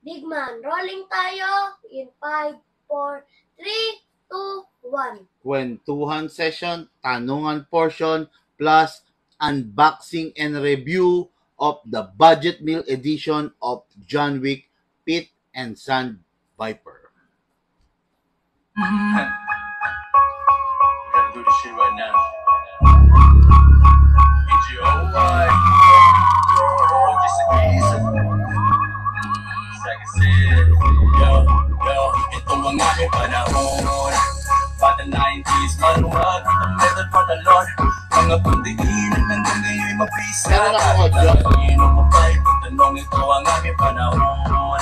Big man, rolling tayo in 5, 4, 3, 2, 1. Kwentuhan session, tanungan portion, plus unboxing and review of the budget meal edition of John Wick Pit and Sand Viper. Gotta do this shit right now. H-O-Y. Oh, just a piece of like I said, yo, ito ang aming panahon. Bata 90s, maluwag ang method for the Lord. Mga pundiinan hanggang ngayon mabisa. Inom mo ba ipagtanong, ito ang aming panahon.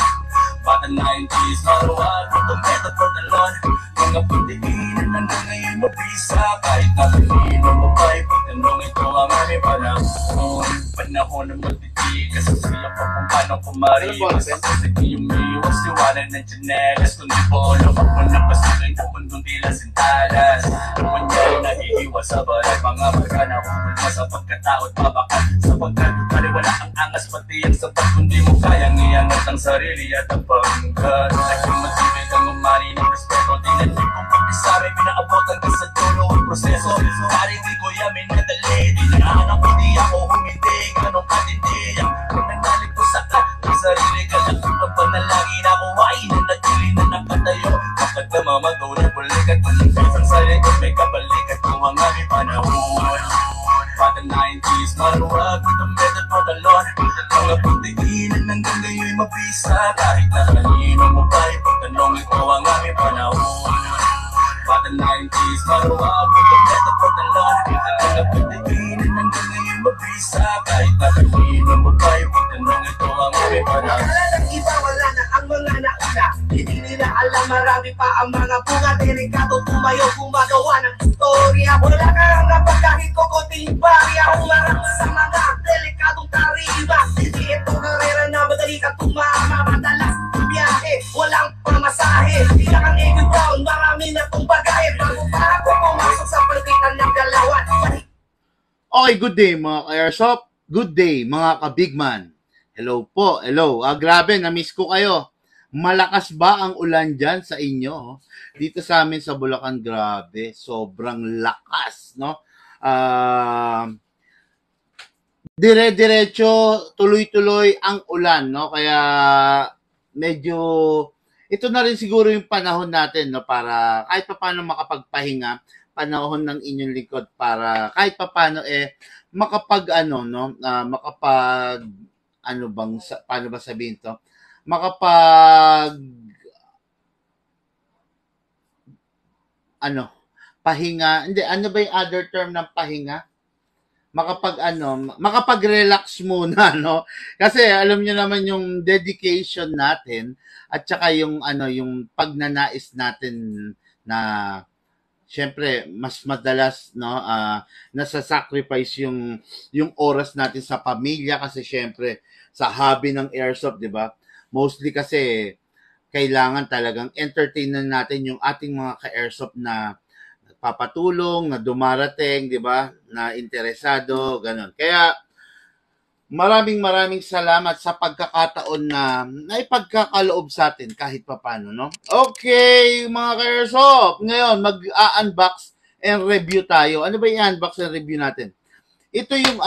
Bata 90s, maluwag ang method for the Lord. Mga pundiinan hanggang ngayon mabisa. Kahit nakalinom mo ba ipagtanong, ito ang aming panahon. Panahon ng magtitigas, sila pa kung paano kumariwas. Kasi di umiiwas, liwanag ng tsinelas. Kung di po lumak mo na pasilay na mundong tila sintalas. Naman niya nahihiwas sa balay, mga magana kukulma sa pagkataot, pabakan sa pagkakaliwala ang angas, pati ang sapat. Kung di mo kayang iangat ang sarili at ang pangkat, naging matibig ang umani ng respeto. Tinanong kong pag-isari, pinaabotan ka sa dulo ang proseso. Paring di ko yamin na dali, di naanak ko di ako humindi. Ganong katindiyan, kung nanalik ko sa ang sarili ka lang. Ang panalangin ako ay nanatili na nakatayo. Kapag namamagaw na bulikat, ang sarili may kabalikat kung ang aming panahon. Bata 90s, maluwag with the method for the Lord. Mga puntiinan hanggang ngayon mabisa. Kahit na kanino mo ba ipagtanong, ito ang aming panahon. Bata 90s, maluwag with the method for the Lord. Mga puntiinan hanggang ngayon mabisa. Kahit na kanino mo ba ipagtanong, ito ang aming panahon. Wala nang iba, wala na ang mga nauna. Hindi nila alam, marami pa ang mga bunga. Delikado tumayo, gumagawa ng istorya. Wala ka lang napag kahit kukunting barya. Humarap sa mga delikadong tariba. Hindi ito karera na madali ka tumama. Madalas biyahe, walang pamasahe. Bila kang egg down, marami na itong bagahe. Bago pa ako pumasok sa palitan ng galawan. Okay, good day mga ka-airsoft. Good day mga ka-bigman. Hello po, hello. Grabe, na-miss ko kayo. Malakas ba ang ulan dyan sa inyo? Dito sa amin sa Bulacan, grabe. Sobrang lakas, no? Dire-diretso, tuloy-tuloy ang ulan, no? Kaya medyo ito na rin siguro yung panahon natin, no, para kahit paano makapagpahinga, panahon ng inyong likod para kahit paano makapag paano ba sabihin to? Pahinga, hindi, ano ba yung other term ng pahinga? Makapag-relax muna, no? Kasi alam niyo naman yung dedication natin at saka yung yung pagnanais natin na syempre mas madalas, no, nasa-sacrifice yung oras natin sa pamilya kasi syempre sa hobby ng airsoft, 'di ba? Mostly kasi kailangan talagang entertainin natin yung ating mga ka-airsoft na papatulong, na dumarating, 'di ba? Na interesado, ganun. Kaya maraming salamat sa pagkakataon na naipagkakaloob sa atin kahit papaano, no? Okay, mga ka-airsoft, ngayon mag-unbox and review tayo. Ano ba yung unbox and review natin? Ito yung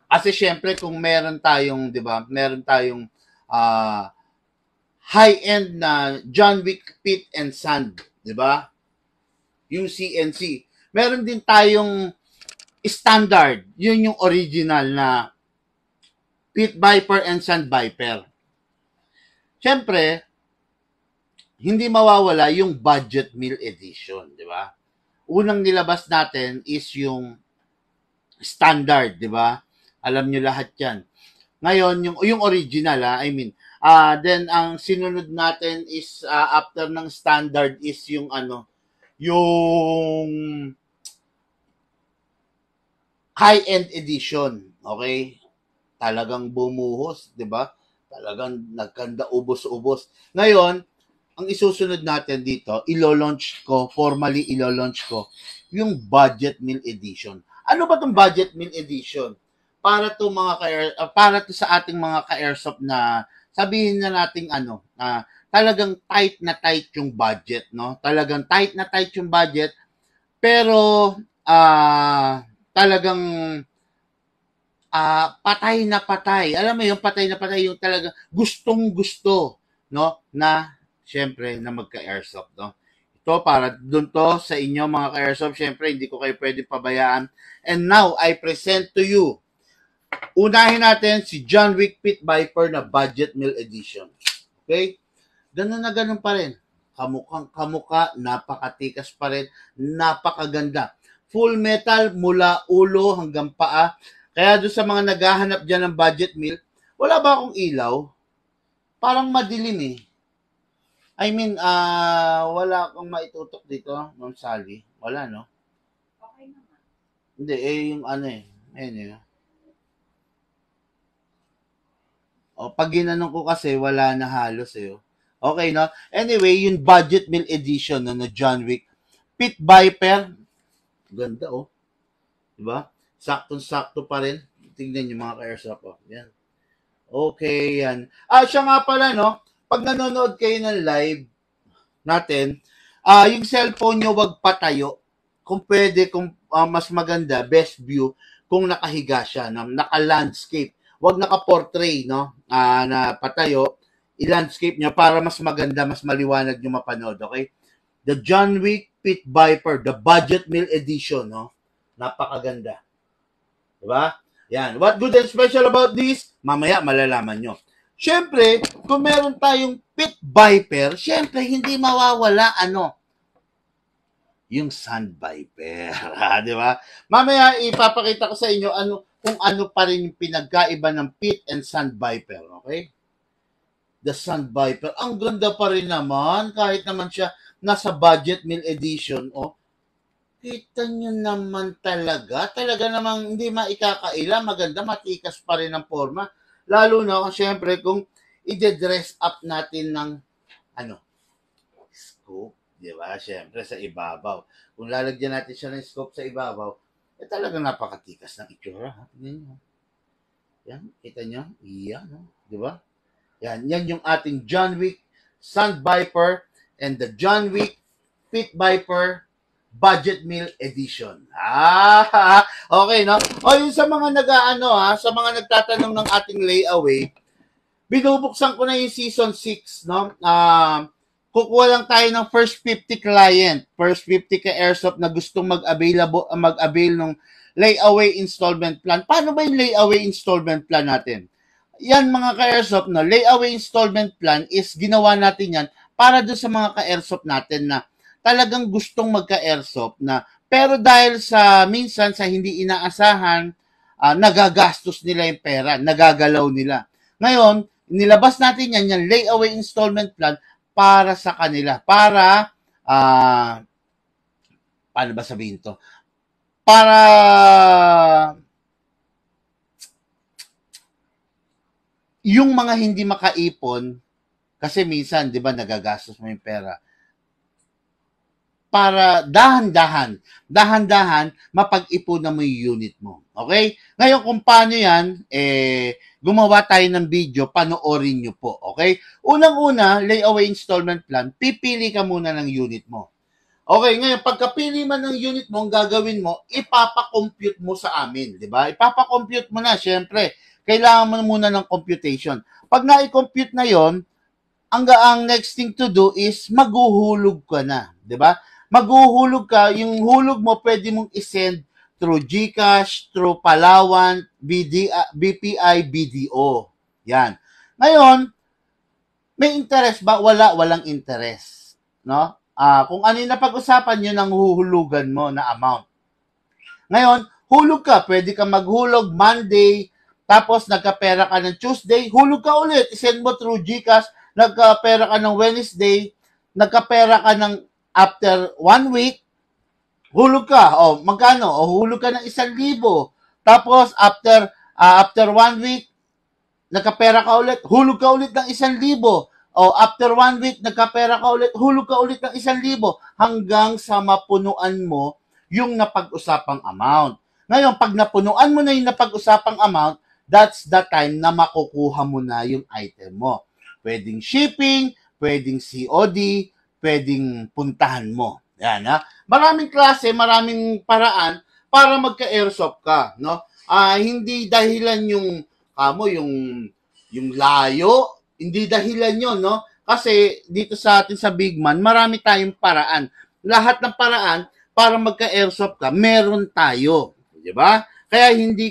kasi syempre kung meron tayong, 'di ba? Meron tayong high-end na John Wick Pit and Sand, 'di ba? Yung CNC. Meron din tayong standard, yun yung original na Pit Viper and Sand Viper. Siyempre, hindi mawawala yung budget meal edition, di ba? Unang nilabas natin is yung standard, di ba? Alam nyo lahat yan. Ngayon, yung original, then ang sinunod natin is, after ng standard is yung yung high-end edition, okay? Talagang bumuhos, 'di ba? Talagang nagkanda ubos-ubos. Ngayon, ang isusunod natin dito, formally ilo-launch ko yung budget meal edition. Ano ba 'tong budget meal edition? Para to sa ating mga ka-airsoft na sabihin na nating talagang tight na tight yung budget, no? Talagang tight na tight yung budget, pero talagang patay na patay. Alam mo yung patay na patay, yung talagang gustong-gusto, no? Na, syempre, na magka-airsoft, no? Ito, para dun to sa inyo, mga ka-airsoft, syempre, hindi ko kayo pwede pabayaan. And now, I present to you, unahin natin si John Wick Pit Viper na Budget Meal Edition. Okay? Ganun na ganun pa rin. Kamukhang napakatikas pa rin, napakaganda. Full metal mula ulo hanggang paa. Kaya doon sa mga naghahanap dyan ng budget meal, wala ba akong ilaw? Parang madilim eh. I mean, wala akong maitutok dito, Ma'am Sally. Wala, no? Okay naman. Hindi, yung ayun eh. Pag ginanong ko kasi, wala na halos eh. Okay, no? Anyway, yung budget meal edition na John Wick. Pit Viper. Ganda, oh. Diba? Saktong-sakto pa rin. Tingnan nyo mga ka-airsoft. Yan. Okay, yan. Siya nga pala, no? Pag nanonood kayo ng live natin, yung cellphone nyo wag patayo. Kung pwede, kung mas maganda, best view, kung nakahiga siya, naka-landscape. Wag naka-portrait, no? Na patayo. I-landscape nyo para mas maganda, mas maliwanag nyo mapanood, okay? The John Wick Pit Viper, the Budget Meal Edition, no? Napakaganda. Diba? Yan. What good and special about this? Mamaya malalaman nyo. Siyempre, kung meron tayong Pit Viper, siyempre, hindi mawawala, yung Sand Viper. Diba? Mamaya, ipapakita ko sa inyo kung ano pa rin yung pinagkaiba ng Pit and Sand Viper. Okay? The Sand Viper. Ang ganda pa rin naman, kahit naman siya nasa Budget Meal Edition. Kita nyo naman talaga namang hindi maikakaila, maganda, matikas pa rin ang forma. Lalo na, syempre, kung i-dress up natin ng, scope, di ba? Syempre, sa ibabaw. Kung lalagyan natin siya ng scope sa ibabaw, talagang napakatikas ng itsura. Tingnan nyo. Yan, kita nyo? Iyan, no? Di ba? Yan yung ating John Wick Sand Viper and the John Wick Pit Viper Budget Meal Edition. Okay, no? Yung sa mga sa mga nagtatanong ng ating layaway, binubuksan ko na yung season 6, no? Kukuha lang tayo ng first 50 client, first 50 ka-airsoft na gustong mag-avail ng layaway installment plan. Paano ba yung layaway installment plan natin? Yan mga ka-airsoft, no? Layaway installment plan is ginawa natin yan para doon sa mga ka-airsoft natin na talagang gustong magka-airsoft na, pero dahil sa minsan sa hindi inaasahan, nagagastos nila yung pera, nagagalaw nila. Ngayon, nilabas natin yung layaway installment plan para sa kanila, para, paano ba sabihin to? Para, yung mga hindi makaipon, kasi minsan, di ba, nagagastos mo yung pera, para dahan-dahan, mapag-ipunan mo yung unit mo. Okay? Ngayon, kung paano yan, gumawa tayo ng video, panoorin nyo po. Okay? Unang-una, layaway installment plan, pipili ka muna ng unit mo. Okay, ngayon, pagkapili man ng unit mo, ang gagawin mo, ipapakompute mo sa amin. Diba? Ipapakompute mo na, syempre. Kailangan mo muna ng computation. Pag na-compute na yon, ang next thing to do is maghuhulog ka na. Diba? Maghuhulog ka, yung hulog mo pwede mong isend through GCash, through Palawan, BPI, BDO. Yan. Ngayon, may interest ba? Walang interest. No? Kung ano yung napag-usapan, yun ang huhulugan mo na amount. Ngayon, hulog ka. Pwede ka maghulog Monday, tapos nagkapera ka ng Tuesday, hulog ka ulit. Isend mo through GCash, nagkapera ka ng Wednesday, nagkapera ka ng after 1 week, hulog ka. Magkano? Hulog ka ng 1,000. Tapos, after 1 week, nagkapera ka ulit, hulog ka ulit ng 1,000. After 1 week, nagkapera ka ulit, hulog ka ulit ng 1,000 hanggang sa mapunuan mo yung napag-usapang amount. Ngayon, pag napunuan mo na yung napag-usapang amount, that's the time na makukuha mo na yung item mo. Pwedeng shipping, pwedeng COD, pwedeng puntahan mo. Yan, ha? Maraming klase, maraming paraan para magka-airsoft ka, no? Hindi dahilan yung yung layo, hindi dahilan yon, no? Kasi dito sa atin sa Big Man, marami tayong paraan. Lahat ng paraan para magka-airsoft ka, meron tayo, 'di ba? Kaya hindi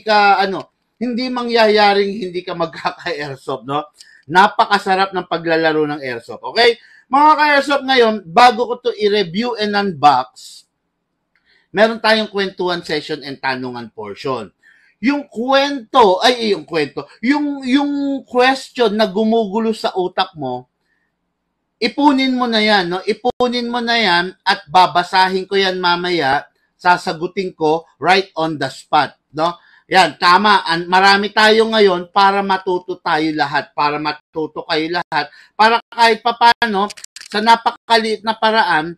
mangyayaring hindi ka magkaka-airsoft, no? Napakasarap ng paglalaro ng airsoft, okay? Mga ka-airsoft ngayon, bago ko to i-review and unbox, meron tayong kwentuhan session and tanungan portion. Yung question na gumugulo sa utak mo, ipunin mo na yan, no? Ipunin mo na yan at babasahin ko yan mamaya, sasagutin ko right on the spot, no? Yan, tama. Marami tayo ngayon para matuto tayo lahat, para matuto kayo lahat, para kahit papano, sa napakaliit na paraan,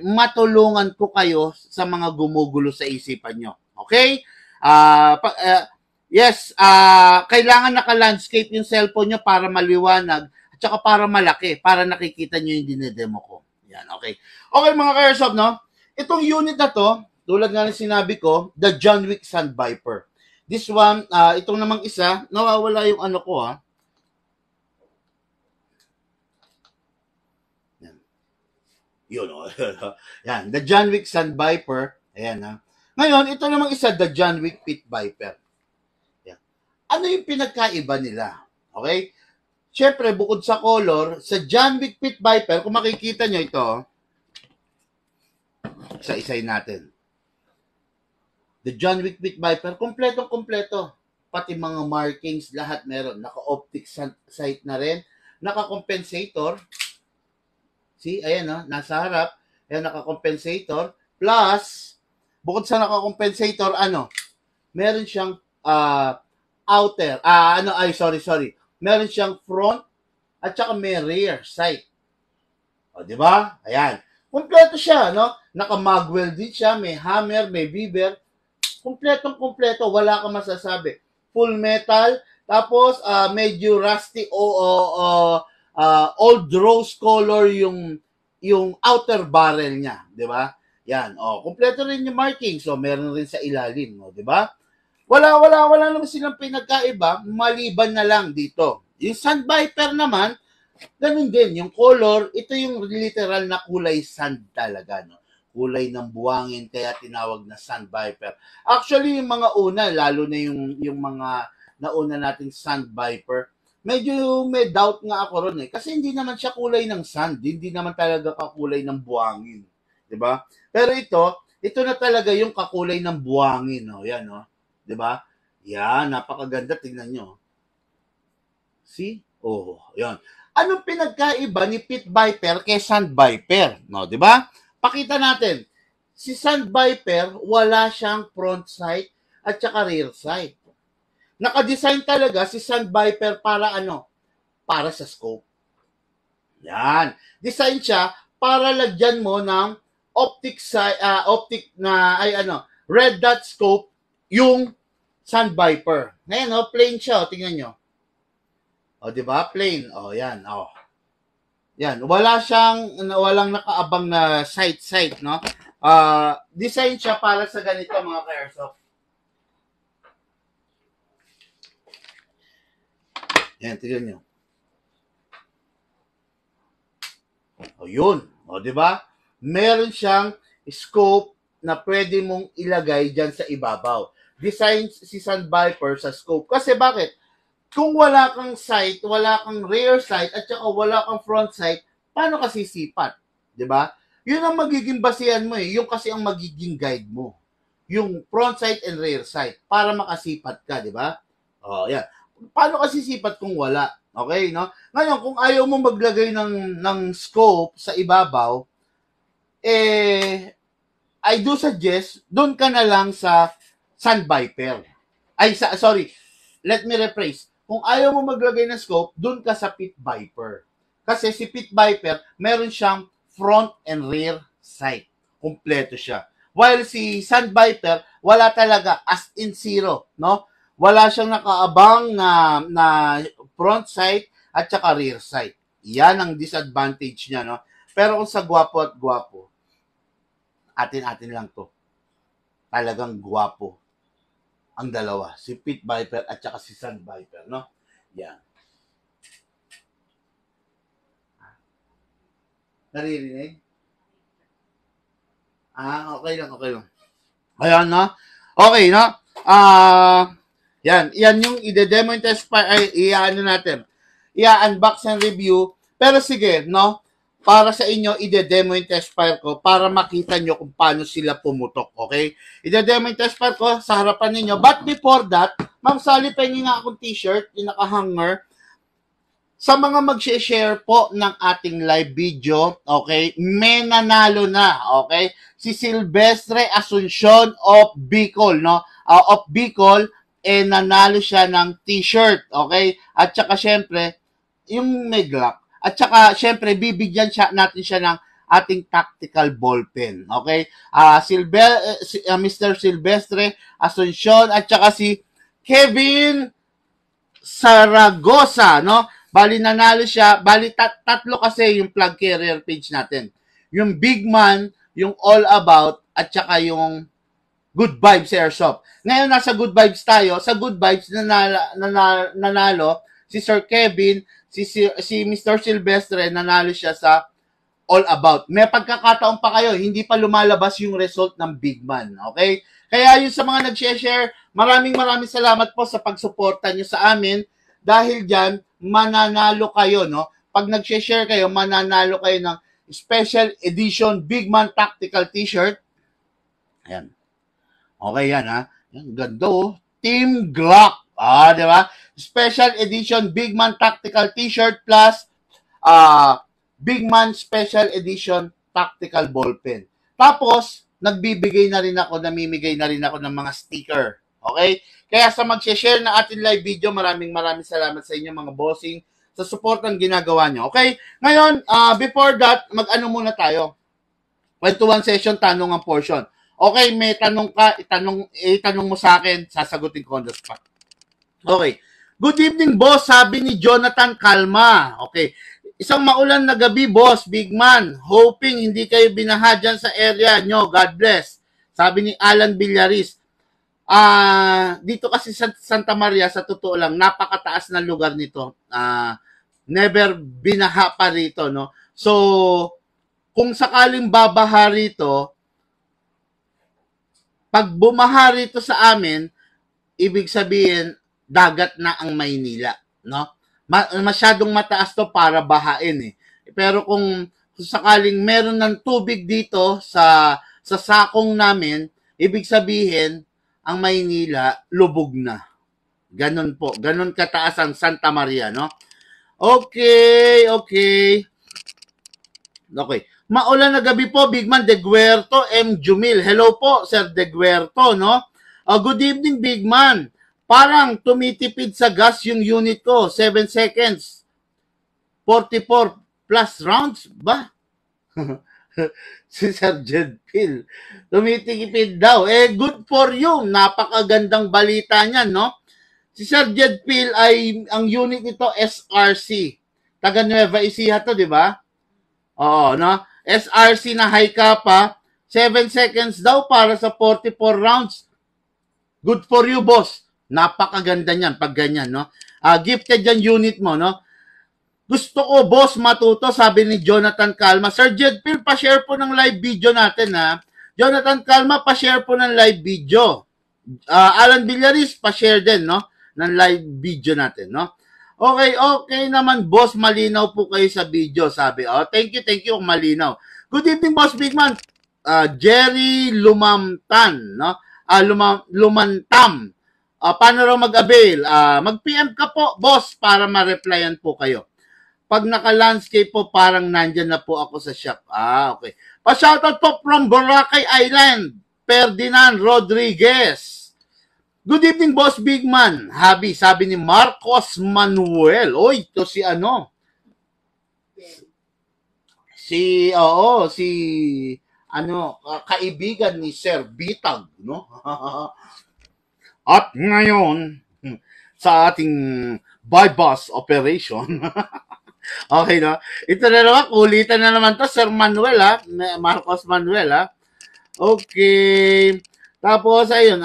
matulungan ko kayo sa mga gumugulo sa isipan nyo. Okay? Yes, kailangan naka-landscape yung cellphone nyo para maliwanag at saka para malaki, para nakikita nyo yung dinedemo ko. Yan, okay. Okay mga ka-airsoft, no? Itong unit na to, tulad nga ng sinabi ko, the John Wick Sand Viper. This one, itong namang isa, nawawala yung ano ko, ha. Yan. Yun, oh. Yan, the John Wick Sand Viper. Ayan, ha. Ngayon, ito namang isa, the John Wick Pit Viper. Yan. Ano yung pinagkaiba nila? Okay? Siyempre, bukod sa color, sa John Wick Pit Viper, kung makikita nyo ito, isa-isay natin. The John Wick Pit Viper, kompletong-kompleto. Pati mga markings, lahat meron. Naka-optic sight na rin. Naka-compensator. See, ayan, no? Nasa harap. Ayan, naka-compensator. Plus, bukod sa naka-compensator, meron siyang outer. Sorry. Meron siyang front at saka may rear sight. O, di ba? Ayan. Kompleto siya, no? Naka-magwell din siya. May hammer, may beaver. Kompletong-kompleto, wala kang masasabi. Full metal, tapos medyo rusty old rose color yung outer barrel niya, 'di ba? Yan, kompleto rin yung marking. So meron rin sa ilalim, 'di ba? Wala naman silang pinagkaiba, maliban na lang dito. Yung Sand Viper naman, ganun din, yung color, ito yung literal na kulay sand talaga, no? Kulay ng buwangin, kaya tinawag na Sand Viper. Actually, yung mga una, lalo na yung mga nauna nating Sand Viper, medyo may doubt nga ako ron kasi hindi naman siya kulay ng sand, hindi naman talaga kakulay ng buwangin. 'Di ba? Pero ito na talaga yung kakulay ng buwangin, no? Yan, no? 'Di ba? Yan, napakaganda, tingnan nyo. See? Oh, yan. Anong pinagkaiba ni Pit Viper kay Sand Viper, no? 'Di ba? Pakita natin, si Sand Viper, wala siyang front sight at saka rear sight. Naka-design talaga si Sand Viper para Para sa scope. Yan. Design siya para lagyan mo ng red dot scope yung Sand Viper. Ngayon, plain siya, tingnan nyo. Di ba? Plain. Yan. Yan, walang nakaabang na sight, no? Design siya para sa ganito mga ka-airsoft. Yan, tignan nyo. Yun. Di ba? Meron siyang scope na pwede mong ilagay dyan sa ibabaw. Design si Sand Viper sa scope. Kasi bakit? Kung wala kang sight, wala kang rear sight, at saka wala kang front sight, paano ka sisipat? 'Di ba? Yun ang magiging basihan mo eh. Yung kasi ang magiging guide mo. Yung front sight and rear sight para makasipat ka, 'di ba? Yan. Paano ka sisipat kung wala? Okay, no? Ngayon, kung ayaw mo maglagay ng scope sa ibabaw, I do suggest, doon ka na lang sa Sand Viper. Let me rephrase. Kung ayaw mo maglagay ng scope, dun ka sa Pit Viper. Kasi si Pit Viper, meron siyang front and rear sight. Kompleto siya. While si Sand Viper, wala talaga, as in zero, no? wala siyang nakaabang na front sight at saka rear sight. Yan ang disadvantage niya, no? Pero kung sa gwapo at gwapo, atin-atin lang to. Talagang gwapo ang dalawa. Si Pit Viper at saka si Sand Viper, no? Yan. Naririnig? Okay lang. Ayan, no? Okay, no? Yan yung ide-demo and test natin. I-unbox and review. Pero sige, no? Para sa inyo, ide-demo and test fire ko para makita nyo kung paano sila pumutok, okay? Ide-demo and test fire ko sa harapan ninyo. But before that, Ma'am Sally, pengi nga akong t-shirt, yung naka-hanger. Sa mga mag-share po ng ating live video, okay, may nanalo na, okay? Si Silvestre Asuncion of Bicol, no? Of Bicol, nanalo siya ng t-shirt, okay? At saka syempre, yung may Glock. At saka syempre, bibigyan natin siya ng ating tactical ballpen, okay? Mr. Silvestre Asuncion at saka si Kevin Saragosa, no? Bali nanalo siya, bali tatlo kasi yung plug carrier page natin. Yung Big Man, yung All About, at saka yung Good Vibes Airsoft. Ngayon nasa Good Vibes tayo, sa Good Vibes nanalo si Sir Kevin, si Mr. Silvestre, nanalo siya sa All About. May pagkakataon pa kayo, hindi pa lumalabas yung result ng Big Man, okay? Kaya yung sa mga nag-share, maraming salamat po sa pagsuporta nyo sa amin. Dahil dyan, mananalo kayo, no? Pag nag-share kayo, mananalo kayo ng special edition Big Man Tactical T-shirt. Ayan. Okay yan, ha? Yan, ganda, oh. Team Glock. Di ba? Special edition Big Man Tactical T-shirt plus Big Man Special Edition Tactical Ballpen. Tapos, namimigay na rin ako ng mga sticker. Okay? Kaya sa mag-share na ating live video, maraming salamat sa inyo mga bossing sa support ng ginagawa nyo. Okay? Ngayon, before that, mag-ano muna tayo. 1-to-1 session, tanong ang portion. Okay, may tanong ka, itanong mo sa akin, sasagutin ko on the spot. Okay. Good evening, boss, sabi ni Jonathan Calma. Okay. Isang maulan na gabi, boss, Big Man. Hoping hindi kayo binaha dyan sa area nyo. God bless. Sabi ni Alan Villaris. Dito kasi sa Santa Maria, sa totoo lang, napakataas na lugar nito. Never binaha pa rito, no? So, kung sakaling babaha rito, pag bumaha rito sa amin, ibig sabihin, dagat na ang Maynila, no? Masyadong mataas to para bahain, eh. Pero kung sakaling meron ng tubig dito sa sakong namin, ibig sabihin, ang Maynila, lubog na. Ganon po. Ganon kataas ang Santa Maria, no? Okay. Maulan na gabi po, Big Man De Guerto, M. Jumil. Hello po, Sir De Guerto, no? Good evening, Big Man. Parang tumitipid sa gas yung unit ko. 7 seconds. 44 plus rounds ba? Si Sir Jed Phil. Tumitipid daw. Good for you. Napakagandang balita niyan, no? Si Sir Jed Phil ay, ang unit nito, SRC. Taga Nueva Ecija to, di ba? Oo, no? SRC na high kappa. 7 seconds daw para sa 44 rounds. Good for you, boss. Napakaganda niyan pag ganyan, no? Gifted yan unit mo, no? Gusto ko, boss, matuto, sabi ni Jonathan Calma. Sir Jed Phil, pa-share po ng live video natin, ha? Jonathan Calma, pa-share po ng live video. Alan Villaris, pa-share din, no? Ng live video natin, no? Okay naman, boss, malinaw po kayo sa video, sabi. Thank you, malinaw. Good evening, boss, Big Man. Jerry Lumantan, no? Lumantam. Paano raw mag-avail? Mag-PM ka po, boss, para ma-replyan po kayo. Pag naka-landscape po, parang nandyan na po ako sa shop. Okay. Pa-shoutout po from Boracay Island, Ferdinand Rodriguez. Good evening, boss, Big Man. Habi, sabi ni Marcos Manuel. Ito si ano? Kaibigan ni Sir Bitag, no? At ngayon, sa ating bypass operation. Okay, no? Ito na naman, kulitan na naman to, Sir Manuel, ha? Marcos Manuel, ha? Okay. Tapos, ayun,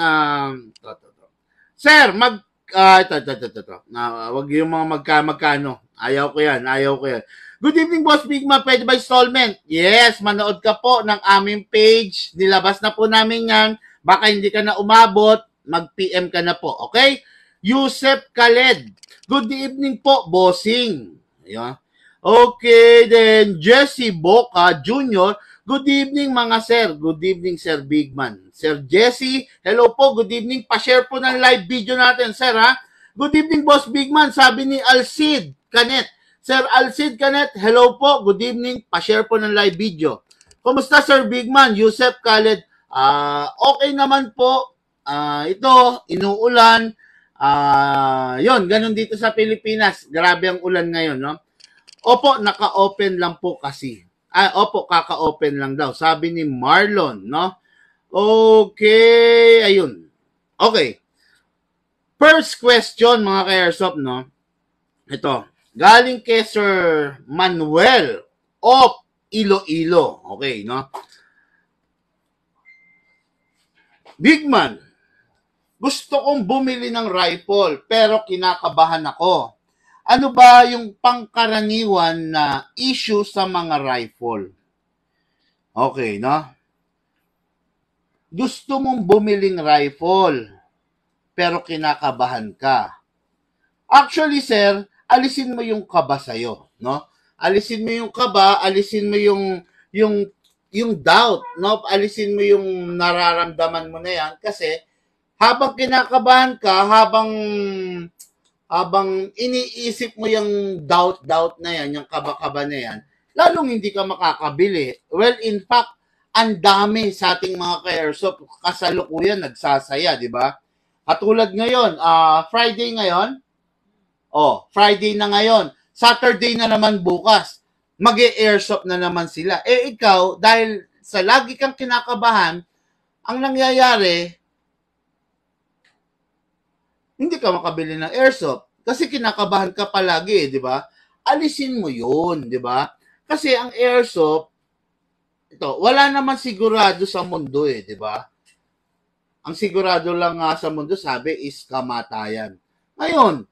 Sir, ito. Wag yung mga magkano. Ayaw ko yan. Good evening, Boss Big Man. Pwede ba installment? Yes, manood ka po ng aming page. Nilabas na po namin yan. Baka hindi ka na umabot. Mag-PM ka na po. Okay? Yusef Khaled. Good evening po, bossing. Ayan. Okay, then Jesse Boca Jr. Good evening mga sir. Good evening, Sir Bigman. Sir Jesse, hello po. Good evening. Pa-share po ng live video natin, sir, ha? Good evening, Boss Bigman. Sabi ni Alcid Canet. Sir Alcid Canet, hello po. Good evening. Pa-share po ng live video. Kumusta, Sir Bigman? Yusef Khaled. Okay naman po. Ito, inuulan. Yon, ganun dito sa Pilipinas. Grabe ang ulan ngayon, no? Opo, naka-open lang po kasi. Opo, kaka-open lang daw. Sabi ni Marlon, no? Okay, ayun. Okay. First question, mga ka-airsoft, no? Ito, galing kay Sir Manuel of Iloilo. Okay, no? Bigman, gusto kong bumili ng rifle pero kinakabahan ako. Ano ba yung pangkaraniwan na issue sa mga rifle? Okay, no? Gusto mong bumiling rifle pero kinakabahan ka. Actually, sir, alisin mo yung kaba sa'yo, no? Alisin mo yung kaba, alisin mo yung doubt, no? Alisin mo yung nararamdaman mo na yan kasi habang kinakabahan ka, habang iniisip mo yung doubt na yan, yung kaba-kaba na yan, lalong hindi ka makakabili. Well, in fact, ang dami sa ating mga ka-airsoft kasalukuyan nagsasaya, di ba? Katulad ngayon, Friday ngayon, Friday na ngayon, Saturday na naman bukas, mag-airsoft na naman sila. Eh ikaw, dahil sa lagi kang kinakabahan, ang nangyayari, hindi ka makabili ng airsoft kasi kinakabahan ka palagi, di ba? Alisin mo yun, di ba? Kasi ang airsoft, ito, wala naman sigurado sa mundo di ba? Ang sigurado lang sa mundo, sabi, is kamatayan. Ngayon,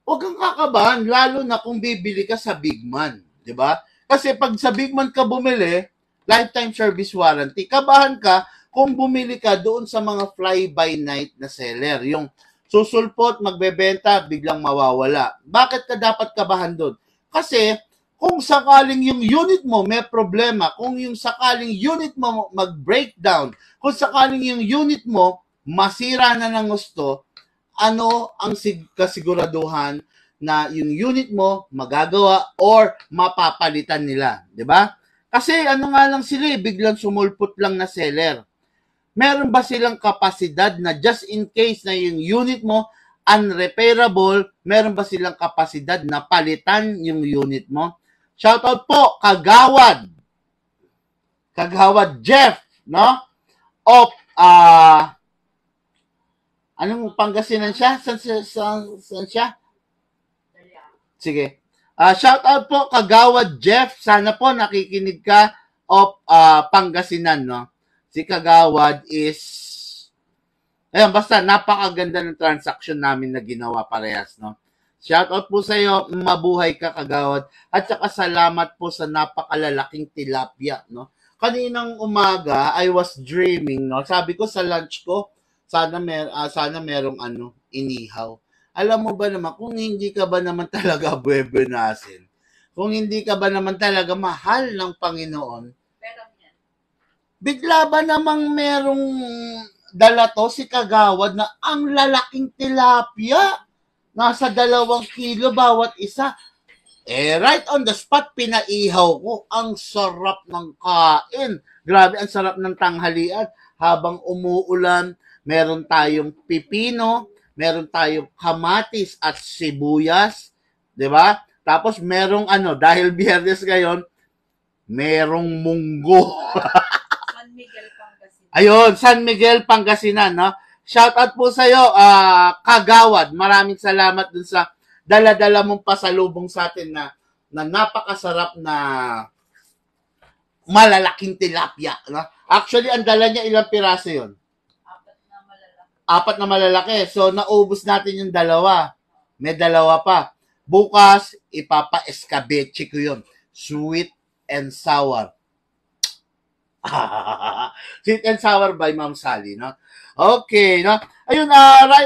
huwag kang kakabahan, lalo na kung bibili ka sa Bigman, di ba? Kasi pag sa Bigman ka bumili, lifetime service warranty, kabahan ka kung bumili ka doon sa mga fly-by-night na seller, yung susulpot, magbebenta, biglang mawawala. Bakit ka dapat kabahan doon? Kasi kung sakaling yung unit mo may problema, kung yung sakaling unit mo mag-breakdown, kung sakaling yung unit mo masira na ng gusto, ano ang kasiguraduhan na yung unit mo magagawa or mapapalitan nila, di ba? Kasi ano nga lang sila, biglang sumulpot lang na seller. Meron ba silang kapasidad na just in case na yung unit mo unrepairable, meron ba silang kapasidad na palitan yung unit mo? Shoutout po, Kagawad Jeff, no? Of, anong Pangasinan siya? Saan siya? Sige. Shoutout po, Kagawad Jeff. Sana po nakikinig ka of Pangasinan, no? Si Kagawad is, ayun, basta napakaganda ng transaction namin na ginawa parehas, no? Shoutout po sa iyo, mabuhay ka Kagawad. At saka salamat po sa napakalalaking tilapia, no? Kaninang umaga, I was dreaming, no? Sabi ko sa lunch ko, sana merong inihaw. Alam mo ba naman, kung hindi ka ba naman talaga buebenasin, kung hindi ka ba naman talaga mahal ng Panginoon, bigla ba namang merong dala to si Kagawad na ang lalaking tilapia? Nasa 2 kilo bawat isa. Right on the spot, pinaihaw ko. Ang sarap ng kain. Grabe, ang sarap ng tanghalian. Habang umuulan, meron tayong pipino, meron tayong kamatis at sibuyas. Diba? Tapos merong dahil Biyernes ngayon, merong munggo. Ayun, San Miguel, Pangasinan, no? Shoutout po sa'yo, Kagawad. Maraming salamat dun sa dala-dala mong pasalubong sa atin na napakasarap na malalaking tilapia. No? Actually, ang dala niya ilang piraso yon? Apat na malalaki. So, naubos natin yung dalawa. May dalawa pa. Bukas, ipapa-escabeche ko yun. Sweet and sour. Sweet and sour by Ma'am Sally, no? Okay, no? Ayun,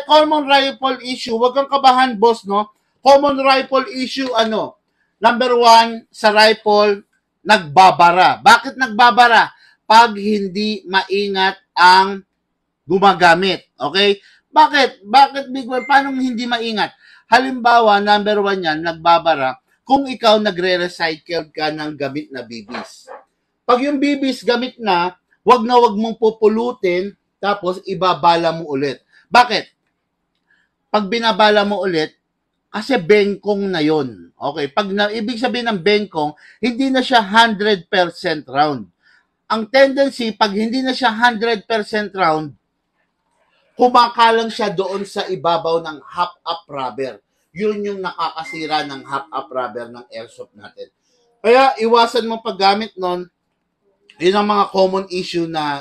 common rifle issue. Huwag kang kabahan, boss, no? Common rifle issue, ano? Number 1, sa rifle, nagbabara. Bakit nagbabara? Pag hindi maingat ang gumagamit. Okay? Bakit? Bakit, Big Boy? Paano hindi maingat? Halimbawa, number 1 yan, nagbabara, kung ikaw nagre-recycle ka ng gamit na bibis. Pag yung bibis gamit na wag mong pupulutin, tapos ibabala mo ulit. Bakit? Pag binabala mo ulit, kasi bengkong na yon. Okay? Ibig sabihin ng bengkong, hindi na siya 100% round. Ang tendency, pag hindi na siya 100% round, kumakalang siya doon sa ibabaw ng half-up rubber. Yun yung nakakasira ng half-up rubber ng airsoft natin. Kaya iwasan mo paggamit nun. Yun ang mga common issue na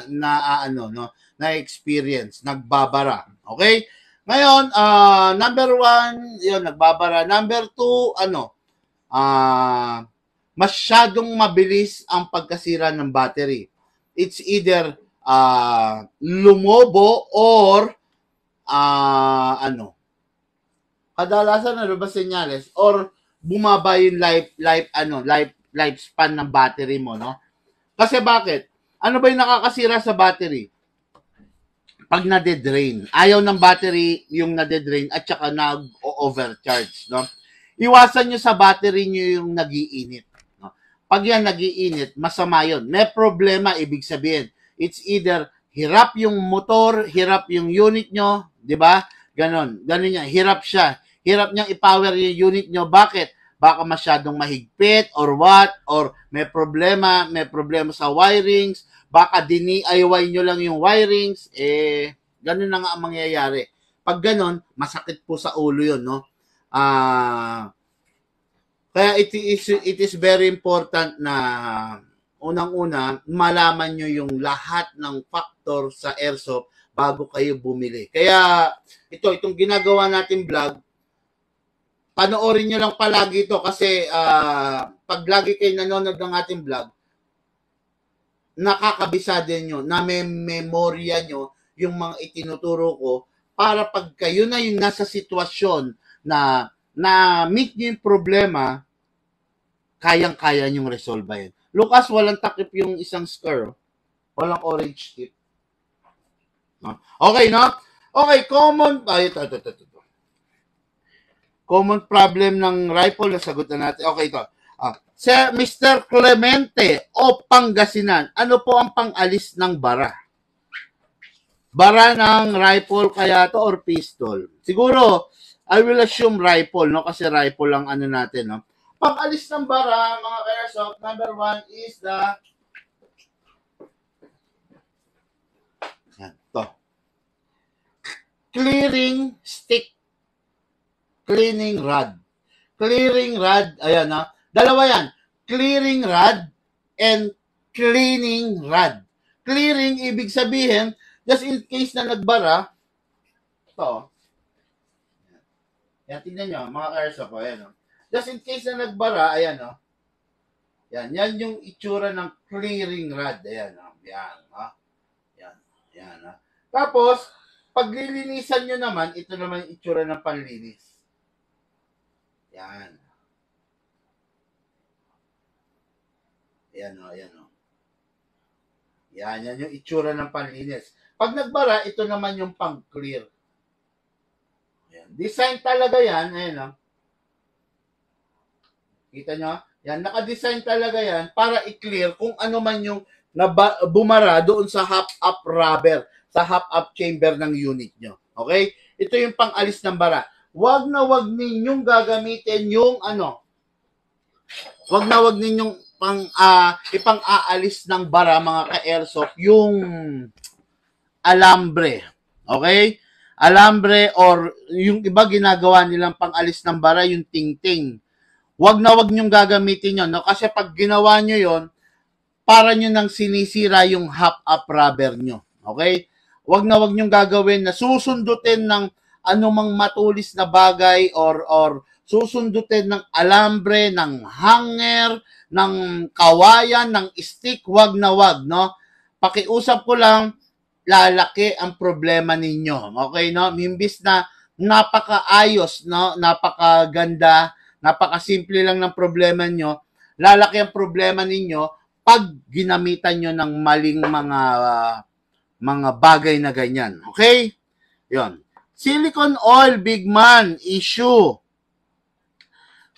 experience, nagbabara. Okay? Ngayon, number 1, yun, nagbabara. Number 2, masyadong mabilis ang pagkasira ng battery. It's either lumobo or kadalasan ba senyales or bumaba yung lifespan ng battery mo, no? Kasi bakit? Ano ba yung nakakasira sa battery? Pag nade-drain. Ayaw ng battery yung nade-drain at saka nag-overcharge, no? Iwasan nyo sa battery nyo yung nag-iinit. No? Pag yan nag-iinit, masama yun. May problema, ibig sabihin. It's either hirap yung motor, hirap yung unit nyo, di ba? Ganon yan. Hirap siya. Hirap niyang i-power yung unit nyo. Bakit? Baka masyadong mahigpit or what, or may problema sa wirings, baka dini-IY nyo lang yung wirings, ganun na nga ang mangyayari. Pag ganun, masakit po sa ulo yun, no? Kaya it is very important na unang-una, malaman nyo yung lahat ng factor sa airsoft bago kayo bumili. Kaya itong ginagawa natin vlog, panoorin nyo lang palagi ito kasi pag lagi kayo nanonood ng ating vlog, nakakabisa din nyo, na may memorya nyo yung mga itinuturo ko para pag kayo na yung nasa sitwasyon na meet nyo yung problema, kayang-kaya nyong resolve yun. Lucas, walang takip yung isang screw. Walang orange tip. Okay, no? Okay, common... ito. Common problem ng rifle, nasagot na natin. Okay, ito. Sir Mr. Clemente o Pangasinan, ano po ang pang-alis ng bara? Bara ng rifle kaya to or pistol? Siguro, I will assume rifle, no? Kasi rifle lang ano natin, no? Pang-alis ng bara, mga airsoft, number 1 is the clearing stick. Cleaning rod. Clearing rod, ayan na. Dalawa yan. Clearing rod and cleaning rod. Clearing, ibig sabihin, just in case na nagbara, ito. Yan, tingnan nyo, mga airsoft, ayan o. Just in case na nagbara, ayan o. Yan yung itsura ng clearing rod. Ayan o. Yan o. Tapos, pag lilinisan nyo naman, ito naman yung itsura ng panlinis. Yan. Yan o. Yan yung itsura ng panlinis. Pag nagbara, ito naman yung pang-clear. Yan. Design talaga yan. Ayan o. Kita nyo? Yan, naka-design talaga yan para i-clear kung ano man yung bumara doon sa half-up rubber, sa half-up chamber ng unit nyo. Okay? Ito yung pang-alis ng bara. Wag ninyong gagamitin yung wag ninyong ipang-aalis ng bara, mga ka-airsoft, yung alambre. Okay? Alambre or yung iba ginagawa nilang pang-alis ng bara, yung ting-ting. Wag niyong gagamitin yon, no? Kasi pag ginawa niyo yon, para nyo nang sinisira yung half-up rubber nyo. Okay? Wag niyong gagawin na susundutin ng anumang matulis na bagay or susundutin ng alambre, ng hanger, ng kawayan, ng stick. Wag, no? Pakiusap ko lang, lalaki ang problema ninyo. Okay, no? Imbis na napakaayos, no? Napakaganda, napakasimple lang ng problema nyo, lalaki ang problema ninyo pag ginamitan nyo ng maling mga bagay na ganyan. Okay? Yon. Silicone oil, big man, issue.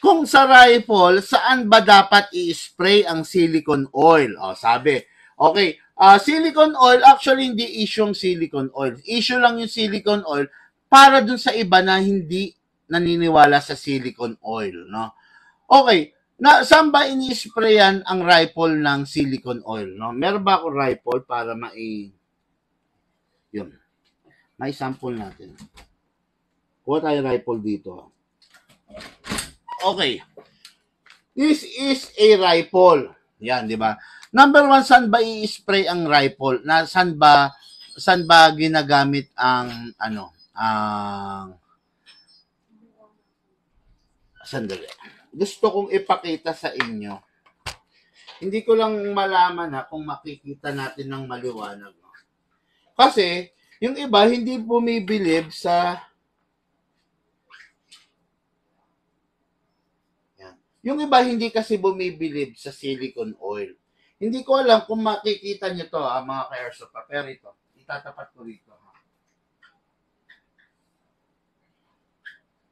Kung sa rifle, saan ba dapat i-spray ang silicone oil? O, sabi. Okay. Silicone oil, actually hindi issue ang silicone oil. Issue lang yung silicone oil para dun sa iba na hindi naniniwala sa silicone oil, no? Okay. Saan ba ini-sprayan ang rifle ng silicone oil, no? Meron ba akong rifle para yun. May sample natin. Kuha tayo rifle dito. Okay. This is a rifle. Yan, di ba? Number one, saan ba i-spray ang rifle? Saan ba ginagamit ang sandali. Gusto kong ipakita sa inyo. Hindi ko lang malaman kung makikita natin ng maliwanag. Kasi, yung iba hindi bumibilib sa yung iba hindi kasi bumibilib sa silicone oil. Hindi ko alam kung makikita nyo to, mga ka-airsoft. Pero ito, itatapat ko rito.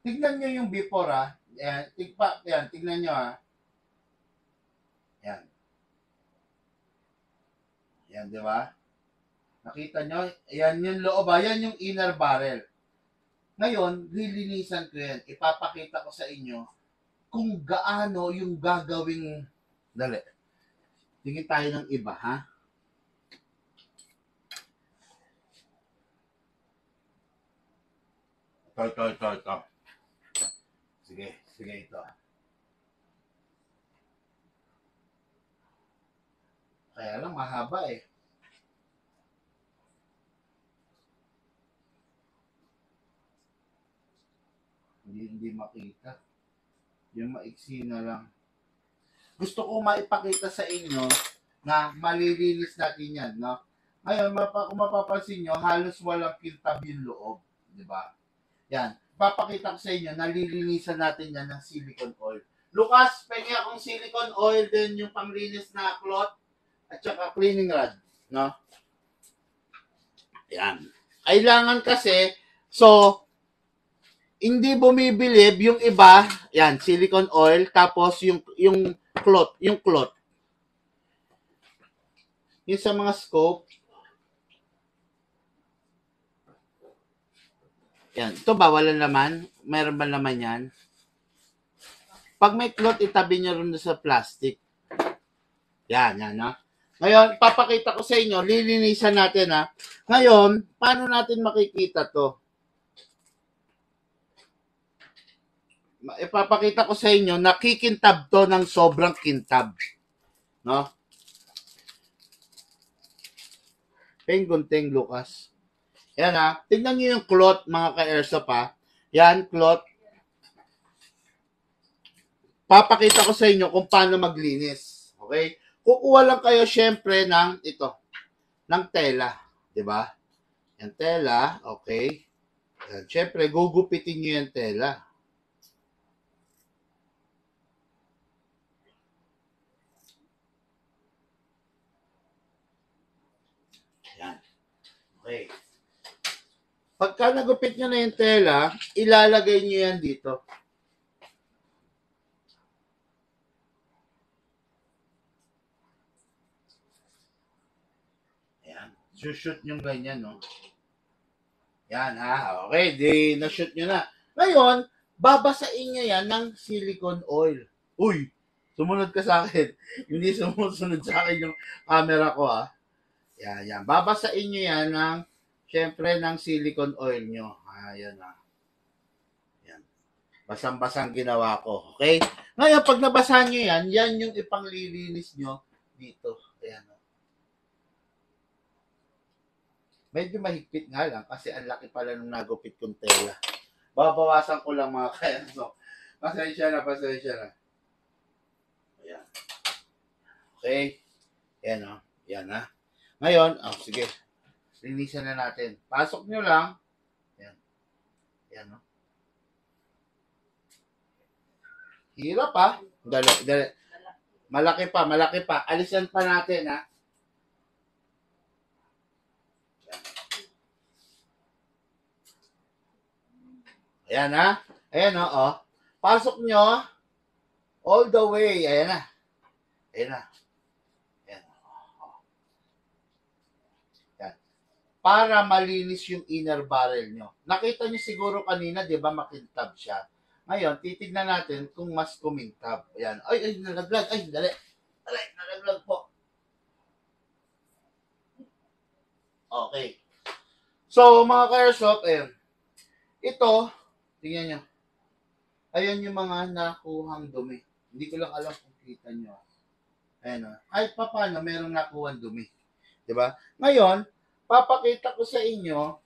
Tignan nyo yung before, Yan, tignan nyo, Yan. Yan, di ba? Nakita nyo? Yan yung loob, yan yung inner barrel. Ngayon, lilinisan ko yan. Ipapakita ko sa inyo kung gaano yung gagawing... Dali. Tingin tayo ng iba, ha? Ito. Sige ito. Kaya lang, mahaba eh. Hindi makita. Yung maiksi na lang. Gusto ko maipakita sa inyo na malilinis natin yan, no? Ngayon, kung mapapansin nyo, halos walang kintab yung loob. Diba? Yan. Papakita ko sa inyo, nalilinisan natin yan ng silicone oil. Lucas, pengi akong silicone oil din yung panglinis na cloth at saka cleaning rod, no? Yan. Kailangan kasi, so, hindi bumibilib yung iba, yan, silicone oil, tapos yung cloth. Yung sa mga scope, yan, ito ba, wala laman? Meron ba laman yan? Pag may cloth, itabi nyo rin sa plastic. Yan, no? Ngayon, papakita ko sa inyo, lilinisan natin, ha? Ngayon, paano natin makikita to? Ipapakita ko sa inyo, nakikintab to ng sobrang kintab. No? Gunting, Lucas. Yan, ha? Tignan nyo yung cloth, mga ka-airsoft, ha? Yan, cloth. Papakita ko sa inyo kung paano maglinis. Okay? Kukuha lang kayo, syempre, ng tela. Diba? Yan, tela. Okay. Yan, syempre, gugupitin nyo yung tela. Yan. Okay. Pagka nagupit nyo na yung tela, ilalagay nyo yan dito. Shoot nyo ganyan, no? Yan, ha? Okay, na-shoot nyo na. Ngayon, babasain nyo yan ng silicone oil. Uy, sumunod ka sa akin. Hindi sumusunod sa akin yung camera ko, ha? Yan. Babasain nyo yan ng syempre, ng silicone oil nyo. Ayan na. Yan. Basang-basang ginawa ko. Okay? Ngayon, pag nabasahan nyo yan, yan yung ipanglilinis nyo dito. Ayan. Medyo mahigpit nga lang kasi ang laki pala nung nagupit kong tela. Babawasan ko lang mga kayanso. Pasensya na. Ayan. Okay? Ayan o. Yan na. Ngayon, sige. Linisan na natin. Pasok nyo lang. Ayan. Ayan o. Hirap ha. Dali. Malaki pa. Alisan pa natin ha. Ayan ha. Ayan o. Pasok nyo. All the way. Ayan na. Ayan. Para malinis yung inner barrel nyo. Nakita nyo siguro kanina, di ba, makintab siya. Ngayon, titignan natin kung mas kumintab. Ayan. Ay, nalaglag. Ay, dali. Nalaglag po. Okay. So, mga ka-airsoft, ayan. Ito, tingnan nyo. Ayan yung mga nakuhang dumi. Hindi ko lang alam kung kita nyo. Ayan o. Kahit pa paano, merong nakuhang dumi. Diba? Ngayon, papakita ko sa inyo,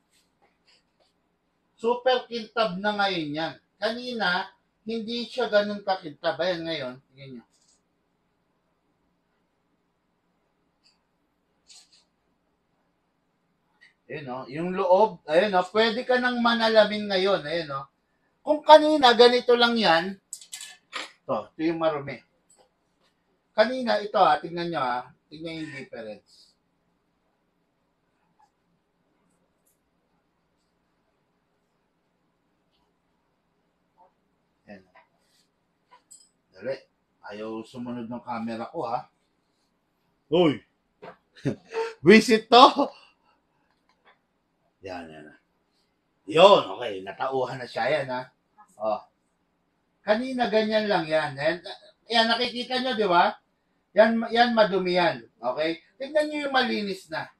super kintab na ngayon yan. Kanina, hindi siya ganun kakintab. Ayan ngayon, tingnan nyo. Ayan o, yung loob, ayan o, pwede ka nang manalamin ngayon. Ayan o. Kung kanina, ganito lang yan, ito yung marumi. Kanina, ito tingnan nyo tingnan yung difference. Ayan. Dali. Ayaw sumunod ng camera ko, ha? Uy! Visit to! Yan. Yun, okay. Natauhan na siya yan, ha? Oh. Kanina, ganyan lang yan. Yan, nakikita nyo, di ba? Yan madumi yan. Okay? Tignan nyo yung malinis na.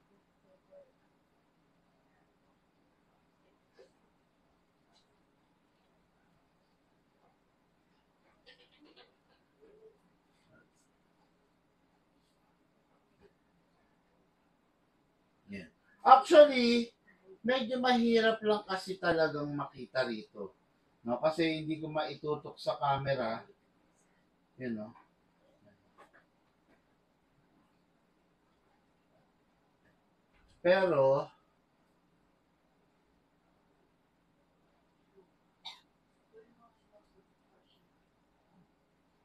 Yan. Actually, medyo mahirap lang kasi talagang makita rito. No? Kasi hindi ko maitutok sa camera. Yun, no? Pero,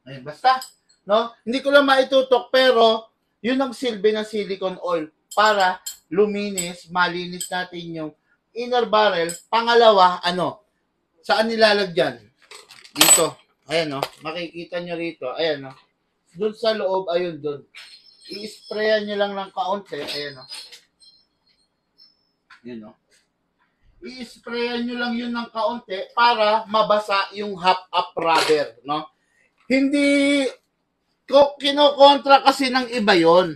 ayun, basta, no? Hindi ko lang maitutok, pero, yun ang silbi ng silicone oil para luminis, malinis natin yung inner barrel. Pangalawa, saan nilalagyan? Dito. Ayan, no? Makikita nyo rito. Ayan, no? Doon sa loob, ayun, doon. I-sprayan nyo lang ng kaunti. Ayan, no? Yun, no? I-sprayan nyo lang yun ng kaunti para mabasa yung half-up rubber, no? Hindi kinokontra kasi ng iba yon.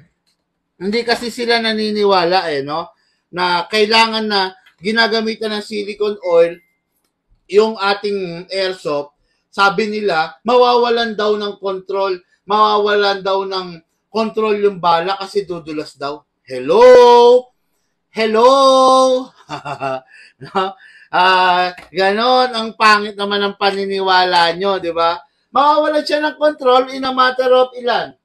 Hindi kasi sila naniniwala, no? Na kailangan na ginagamitan ng silicone oil yung ating airsoft. Sabi nila, mawawalan daw ng control, mawawalan daw ng control yung bala kasi dudulas daw. Hello? No? Ganon ang pangit naman ng paniniwala nyo, di ba? Mawawalan siya ng control in a matter of ilan?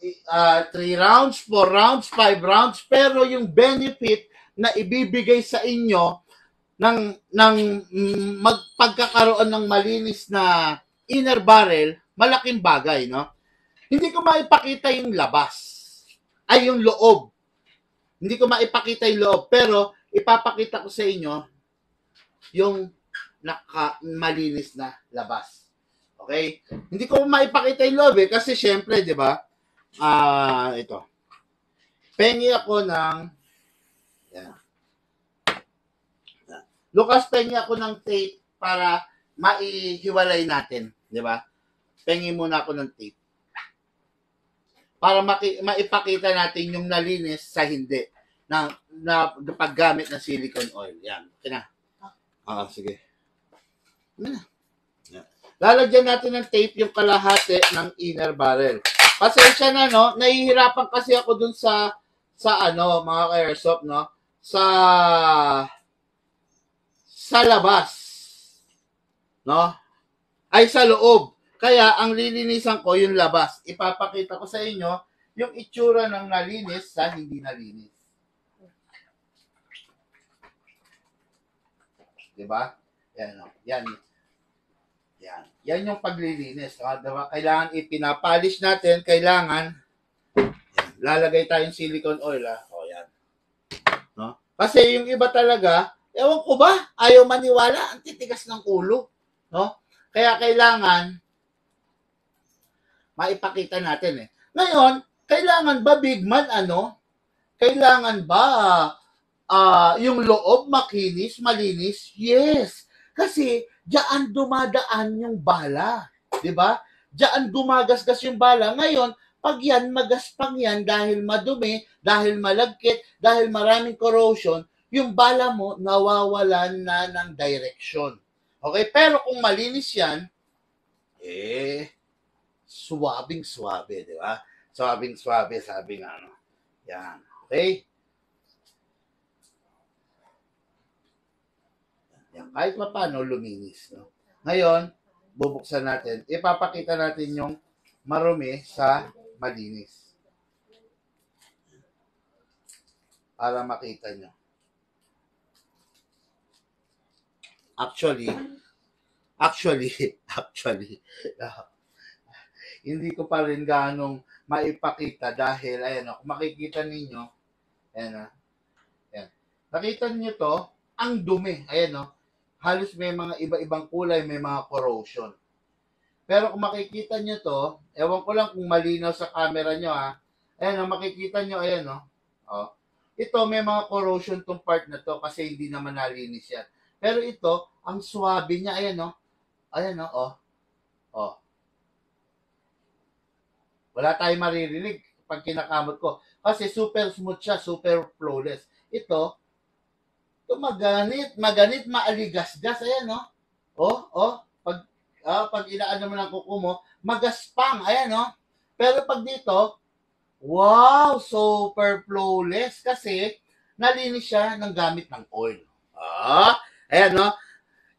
3 rounds, 4 rounds, 5 rounds, pero yung benefit na ibibigay sa inyo ng magpagkakaroon ng malinis na inner barrel, malaking bagay, no? Hindi ko maipakita yung labas, ay yung loob. Hindi ko maipakita yung loob, pero ipapakita ko sa inyo yung malinis na labas. Okay? Hindi ko maipakita yung loob kasi syempre, di ba? Ito. Pengi ako ng Lucas, pengi ako ng tape para maihiwalay natin, di ba? Pengi muna ako ng tape. Para maipakita natin yung nalinis sa hindi. na paggamit ng silicone oil. Yan. Okay na. Sige. Ano na? Yan. Lalagyan natin ng tape yung kalahati ng inner barrel. Pasensya na, no? Nahihirapan kasi ako dun sa mga ka-airsoft, no? Sa labas. No? Ay, sa loob. Kaya, ang lilinisan ko yung labas. Ipapakita ko sa inyo yung itsura ng nalinis sa hindi nalinis. Diba? Yan, no? Yan. Yan yung paglilinis. Diba? Kailangan ipinapolish natin. Kailangan lalagay tayong silicone oil. O, yan. No? Kasi yung iba talaga, ewan ko ba, ayaw maniwala. Ang titigas ng ulo. No? Kaya kailangan maipakita natin eh. Ngayon, kailangan ba big man Kailangan ba yung loob makinis, malinis? Yes. Kasi diyan dumadaan yung bala, 'di ba? Diyan gumagasgas yung bala. Ngayon, pag yan magaspang yan dahil madumi, dahil malagkit, dahil maraming corrosion, yung bala mo nawawalan na ng direction. Okay? Pero kung malinis yan, suwabing-suwabe, di ba? Suwabing-suwabe, sabi nga, Yan. Okay? Yan. Kahit paano, luminis, no? Ngayon, bubuksan natin. Ipapakita natin yung marumi sa malinis. Para makita nyo. Actually, hindi ko pa rin ganong maipakita dahil, kung makikita ninyo, ayan. Nakita niyo to, ang dumi, halos may mga iba-ibang kulay, may mga corrosion. Pero kung makikita niyo to, ewan ko lang kung malinaw sa camera nyo, makikita nyo, ito, may mga corrosion tong part na to kasi hindi naman nalinis yan. Pero ito, ang swabe niya, Wala tayong maririnig pag kinakamot ko. Kasi super smooth siya, super flawless. Ito maganit, maaligasgas, pag inaano mo ng kuko mo, magaspang, Pero pag dito, wow, super flawless kasi nalinis siya ng gamit ng oil.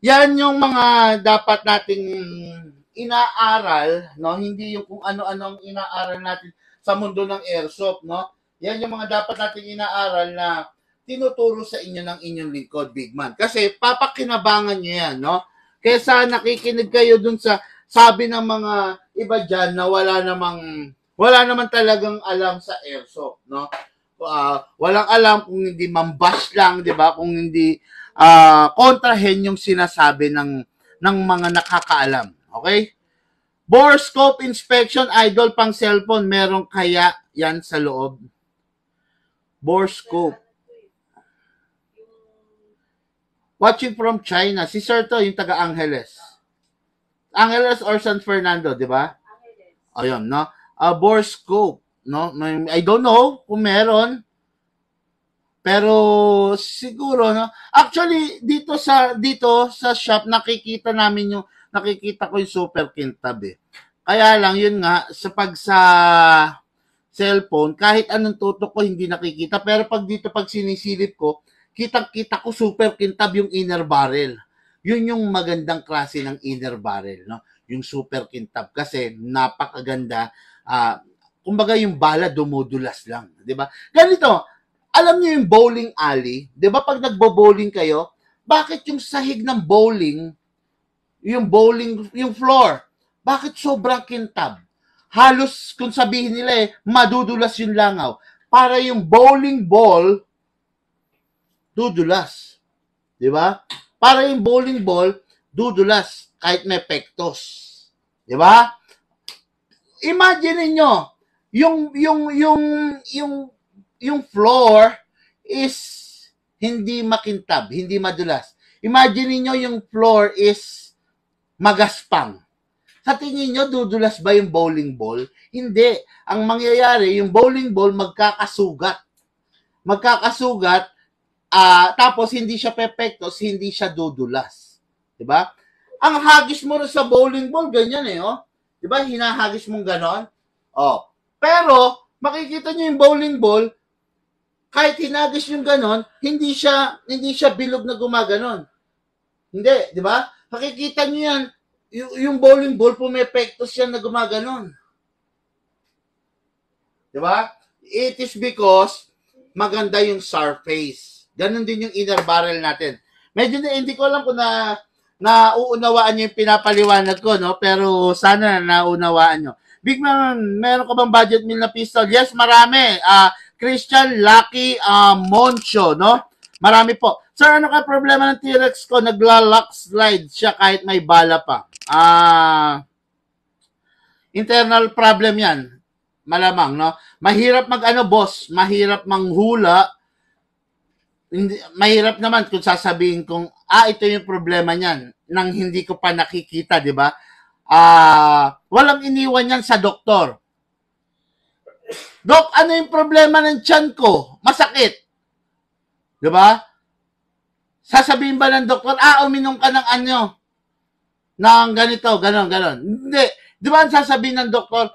Yan yung mga dapat nating inaaral, hindi yung kung ano-ano ang inaaral natin sa mundo ng airsoft, Yan yung mga dapat nating inaaral na tinuturo sa inyo ng inyong lingkod, Big Man. Kasi papakinabangan nyo yan, Kesa nakikinig kayo dun sa sabi ng mga iba dyan na wala naman talagang alam sa airsoft, walang alam kung hindi mambash lang, di ba? Kung hindi kontrahen yung sinasabi ng mga nakakaalam. Okay? Bore scope inspection, idol, pang cellphone. Meron kaya yan sa loob? Bore scope. Watching from China. Si Sir to, yung taga Angeles. Angeles or San Fernando, di ba? Ayun, bore scope. I don't know kung meron. Pero siguro actually dito sa shop nakikita ko yung super kintab eh. Kaya lang yun nga sa cellphone kahit anong tutok ko hindi nakikita, pero pag sinisilip ko kitang-kita ko super kintab yung inner barrel. Yun yung magandang klase ng inner barrel, yung super kintab kasi napakaganda. Kumbaga yung bala dumudulas lang, 'di ba? Ganito. Alam niyo yung bowling alley, 'di ba pag nagbo-bowling kayo, bakit yung sahig ng bowling, yung floor, bakit sobrang kintab? Halos kung sabihin nila madudulas yung langaw. Para yung bowling ball dudulas. 'Di ba? Para yung bowling ball dudulas kahit may pektos. 'Di ba? Imagine niyo yung floor is hindi makintab, hindi madulas. Imagine niyo yung floor is magaspang. Sa tingin niyo, dudulas ba yung bowling ball? Hindi. Ang mangyayari, yung bowling ball magkakasugat. magkakasugat, tapos hindi siya pepektos, hindi siya dudulas. Diba? Ang hagis mo rin sa bowling ball, ganyan eh, oh. Diba? Hinahagis mong ganon. Oh. Pero, makikita nyo yung bowling ball, kahit hinagis yung ganon, hindi siya bilog na gumaganon. Hindi, di ba? Makikita nyo yan, yung bowling ball, pumepektos yan na gumaganon. Di ba? It is because maganda yung surface. Ganon din yung inner barrel natin. Medyo hindi ko alam kung nauunawaan nyo yung pinapaliwanag ko, no? Pero sana naunawaan nyo. Big Man, meron ka bang budget meal na pistol? Yes, marami. Christian, Lucky, Moncho, no? Marami po. Sir, ano ka problema ng T-Rex ko? Nagla-lock slide siya kahit may bala pa. Internal problem yan. Malamang, no? Mahirap boss. Mahirap manghula. Mahirap naman kung sasabihin kong, ito yung problema niyan nang hindi ko pa nakikita, di ba? Walang iniwan yan sa doktor. Dok, ano yung problema ng tiyan ko? Masakit. Di ba? Sasabihin ba ng doktor, uminom ka ng ng ganito, ganon. Hindi. Di ba ang sasabihin ng doktor,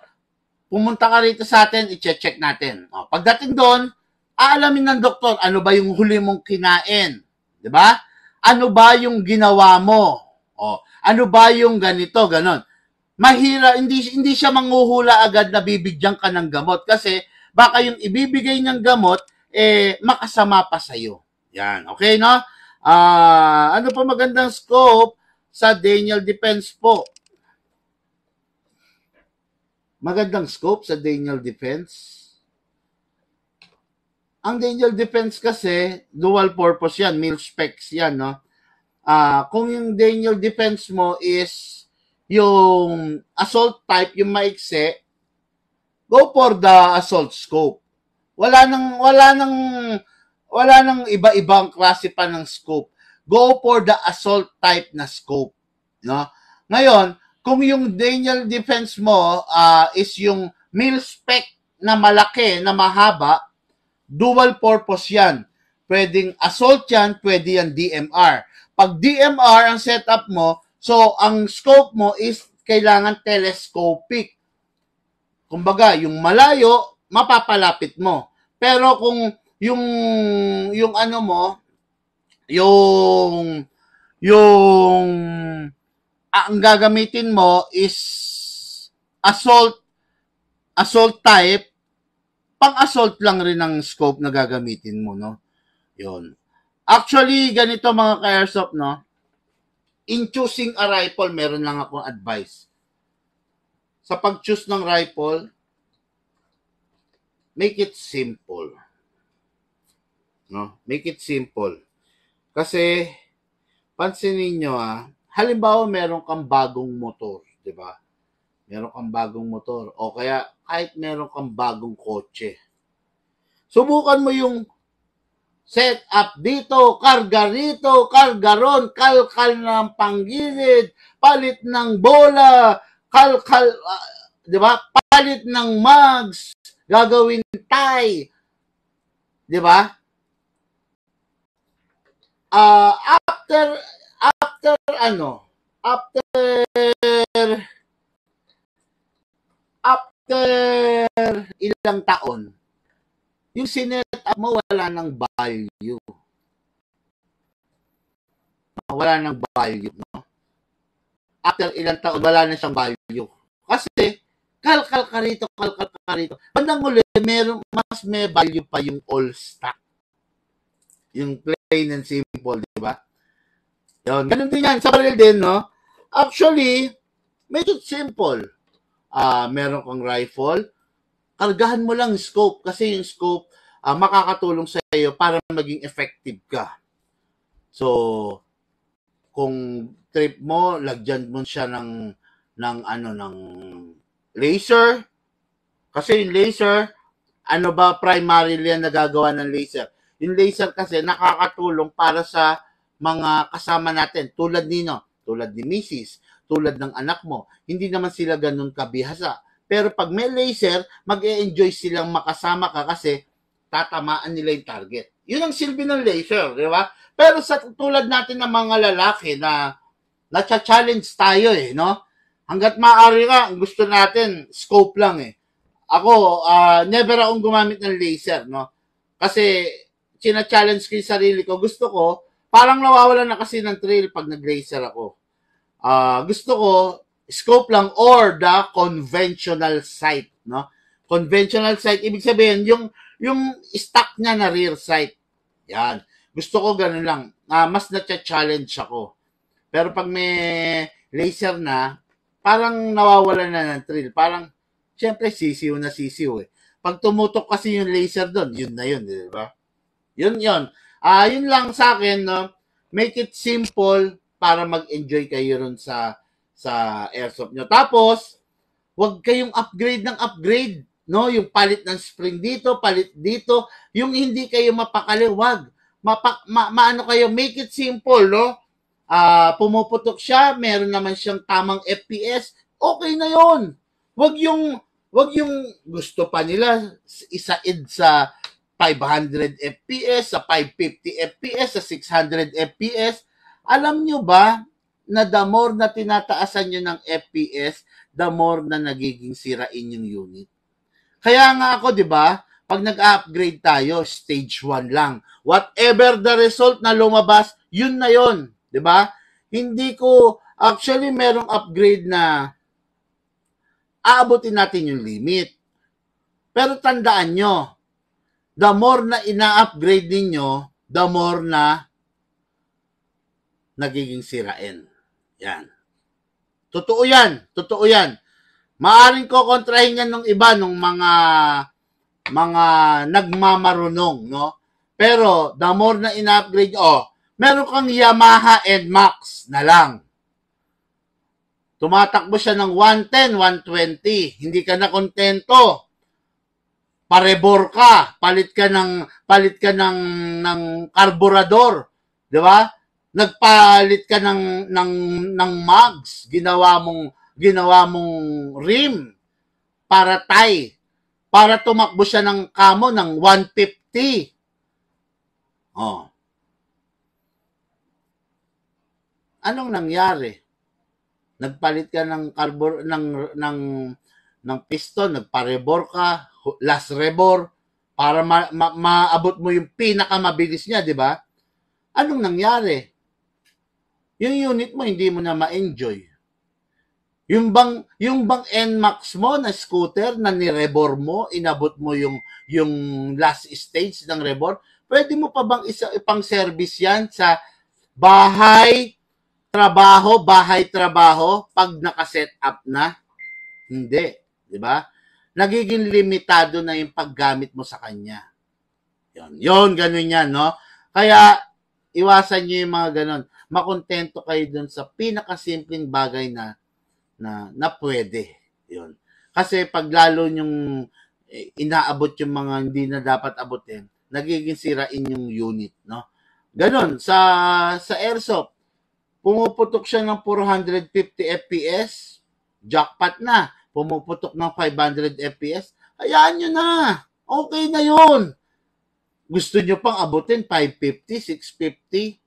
pumunta ka rito sa atin, i-check natin. Pagdating doon, aalamin ng doktor, ano ba yung huli mong kinain? Di ba? Ano ba yung ginawa mo? Ano ba yung ganito, ganon. Mahira, hindi siya manghuhula agad na bibigyan ka ng gamot kasi baka yung ibibigay ng gamot, makasama pa sa'yo. Yan, okay, no? Ano pa magandang scope sa Daniel Defense po? Magandang scope sa Daniel Defense? Ang Daniel Defense kasi, dual purpose yan, mil specs yan, no? Kung yung Daniel Defense mo is yung assault type, yung maikse, go for the assault scope. Wala nang iba-ibang klase pa ng scope. Go for the assault type na scope, no? Ngayon, kung yung Daniel Defense mo is yung mil spec na malaki, na mahaba, dual purpose yan. Pwedeng assault yan, pwede yan DMR. Pag DMR ang setup mo, so ang scope mo is kailangan telescopic. Kumbaga, yung malayo, mapapalapit mo. Pero kung yung ano mo, yung ang gagamitin mo is assault type, pang-assault lang rin ang scope na gagamitin mo, no? Yun. Actually, ganito mga ka-airsoft, no? In choosing a rifle, meron lang akong advice. Sa pag-choose ng rifle, make it simple. No? Make it simple. Kasi, pansinin nyo halimbawa meron kang bagong motor, di ba? Meron kang bagong motor. O kaya, kahit meron kang bagong kotse. Subukan mo yung set up dito, karga rito, karga ron, kalkal ng panggilid, palit ng bola, di ba? Palit ng mugs, gagawin tie, di ba? After ilang taon, yung sinet up mo wala ng value. Wala ng value, no? After ilang taon, wala na siyang value. Kasi, kalkal ka rito. Bandang uli, mas may value pa yung all stock. Yung plain and simple, di ba? Yun, ganun din yan. Sa baril din, no? Actually, medyo simple. Meron kang rifle, kargahan mo lang scope kasi yung scope makakatulong sa iyo para maging effective ka. So, kung trip mo, lagyan mo siya ng laser. Kasi yung laser, primarily yan nagagawa ng laser. Yung laser kasi nakakatulong para sa mga kasama natin, tulad ni Mrs., tulad ng anak mo. Hindi naman sila ganun kabihasa. Pero pag may laser, mag-e-enjoy silang makasama ka kasi tatamaan nila yung target. Yun ang silbi ng laser, di ba? Pero sa tulad natin ng mga lalaki na na-challenge tayo no? Hanggat maaari nga, gusto natin, scope lang Ako, never akong gumamit ng laser, no? Kasi, china-challenge ko yung sarili ko. Gusto ko, parang nawawalan na kasi ng thrill pag nag-laser ako. Gusto ko, scope lang or the conventional sight, no? Conventional sight, ibig sabihin, yung stock niya na rear sight. Yan. Gusto ko ganun lang. Mas na-challenge ako. Pero pag may laser na, parang nawawalan na ng thrill. Parang, syempre, sisiw na sisiw Pag tumutok kasi yung laser doon, yun na yun, di ba? Yun. Yun lang sa akin, no? Make it simple para mag-enjoy kayo ron sa airsoft nyo. Tapos, wag kayong upgrade ng upgrade, no? Yung palit ng spring dito, palit dito, yung hindi kayo mapakali, wag. Maano kayo, make it simple, no? Pumuputok siya, meron naman siyang tamang FPS, okay na yon. Wag yung gusto pa nila isaid sa 500 FPS, sa 550 FPS, sa 600 FPS. Alam nyo ba na the more na tinataasan nyo ng FPS, the more na nagiging sirain yung unit. Kaya nga ako, di ba, pag nag-upgrade tayo, stage 1 lang. Whatever the result na lumabas, yun na yun. Di ba? Hindi ko, actually, merong upgrade na aabutin natin yung limit. Pero tandaan nyo, the more na ina-upgrade ninyo, the more na nagiging sirain. Yan. Totoo yan. Maaring ko kontrahin yan ng iba, ng mga nagmamarunong, no? Pero, the more na ina-upgrade, meron kang Yamaha NMAX na lang. Tumatakbo siya ng 110, 120. Hindi ka na kontento. Parebor ka. Palit ka ng karburador. Di ba? Nagpalit ka ng mags. Ginawa mong rim para tie. Para tumakbo siya ng kamo ng 150. Anong nangyari? Nagpalit ka ng piston, nagparebor ka, last rebor, para maabot mo yung pinakamabilis niya, di ba? Anong nangyari? Yung unit mo, hindi mo na ma-enjoy. Yung bang NMAX mo na scooter na ni-rebor mo, inabot mo yung last stage ng rebor, pwede mo pa bang ipang service yan sa bahay, trabaho, pag naka-set up na? Hindi. Di ba? Nagiging limitado na yung paggamit mo sa kanya. Yun, ganun yan, no? Kaya, iwasan nyo yung mga ganun. Makontento kayo dun sa pinakasimpleng bagay na pwede. Yun. Kasi pag lalo yung inaabot yung mga hindi na dapat abutin, nagiging sirain yung unit, no? Ganun, sa airsoft, pumuputok siya ng 450 FPS, jackpot na. Pumuputok ng 500 FPS, hayaan nyo na. Okay na yun. Gusto nyo pang abutin 550, 650?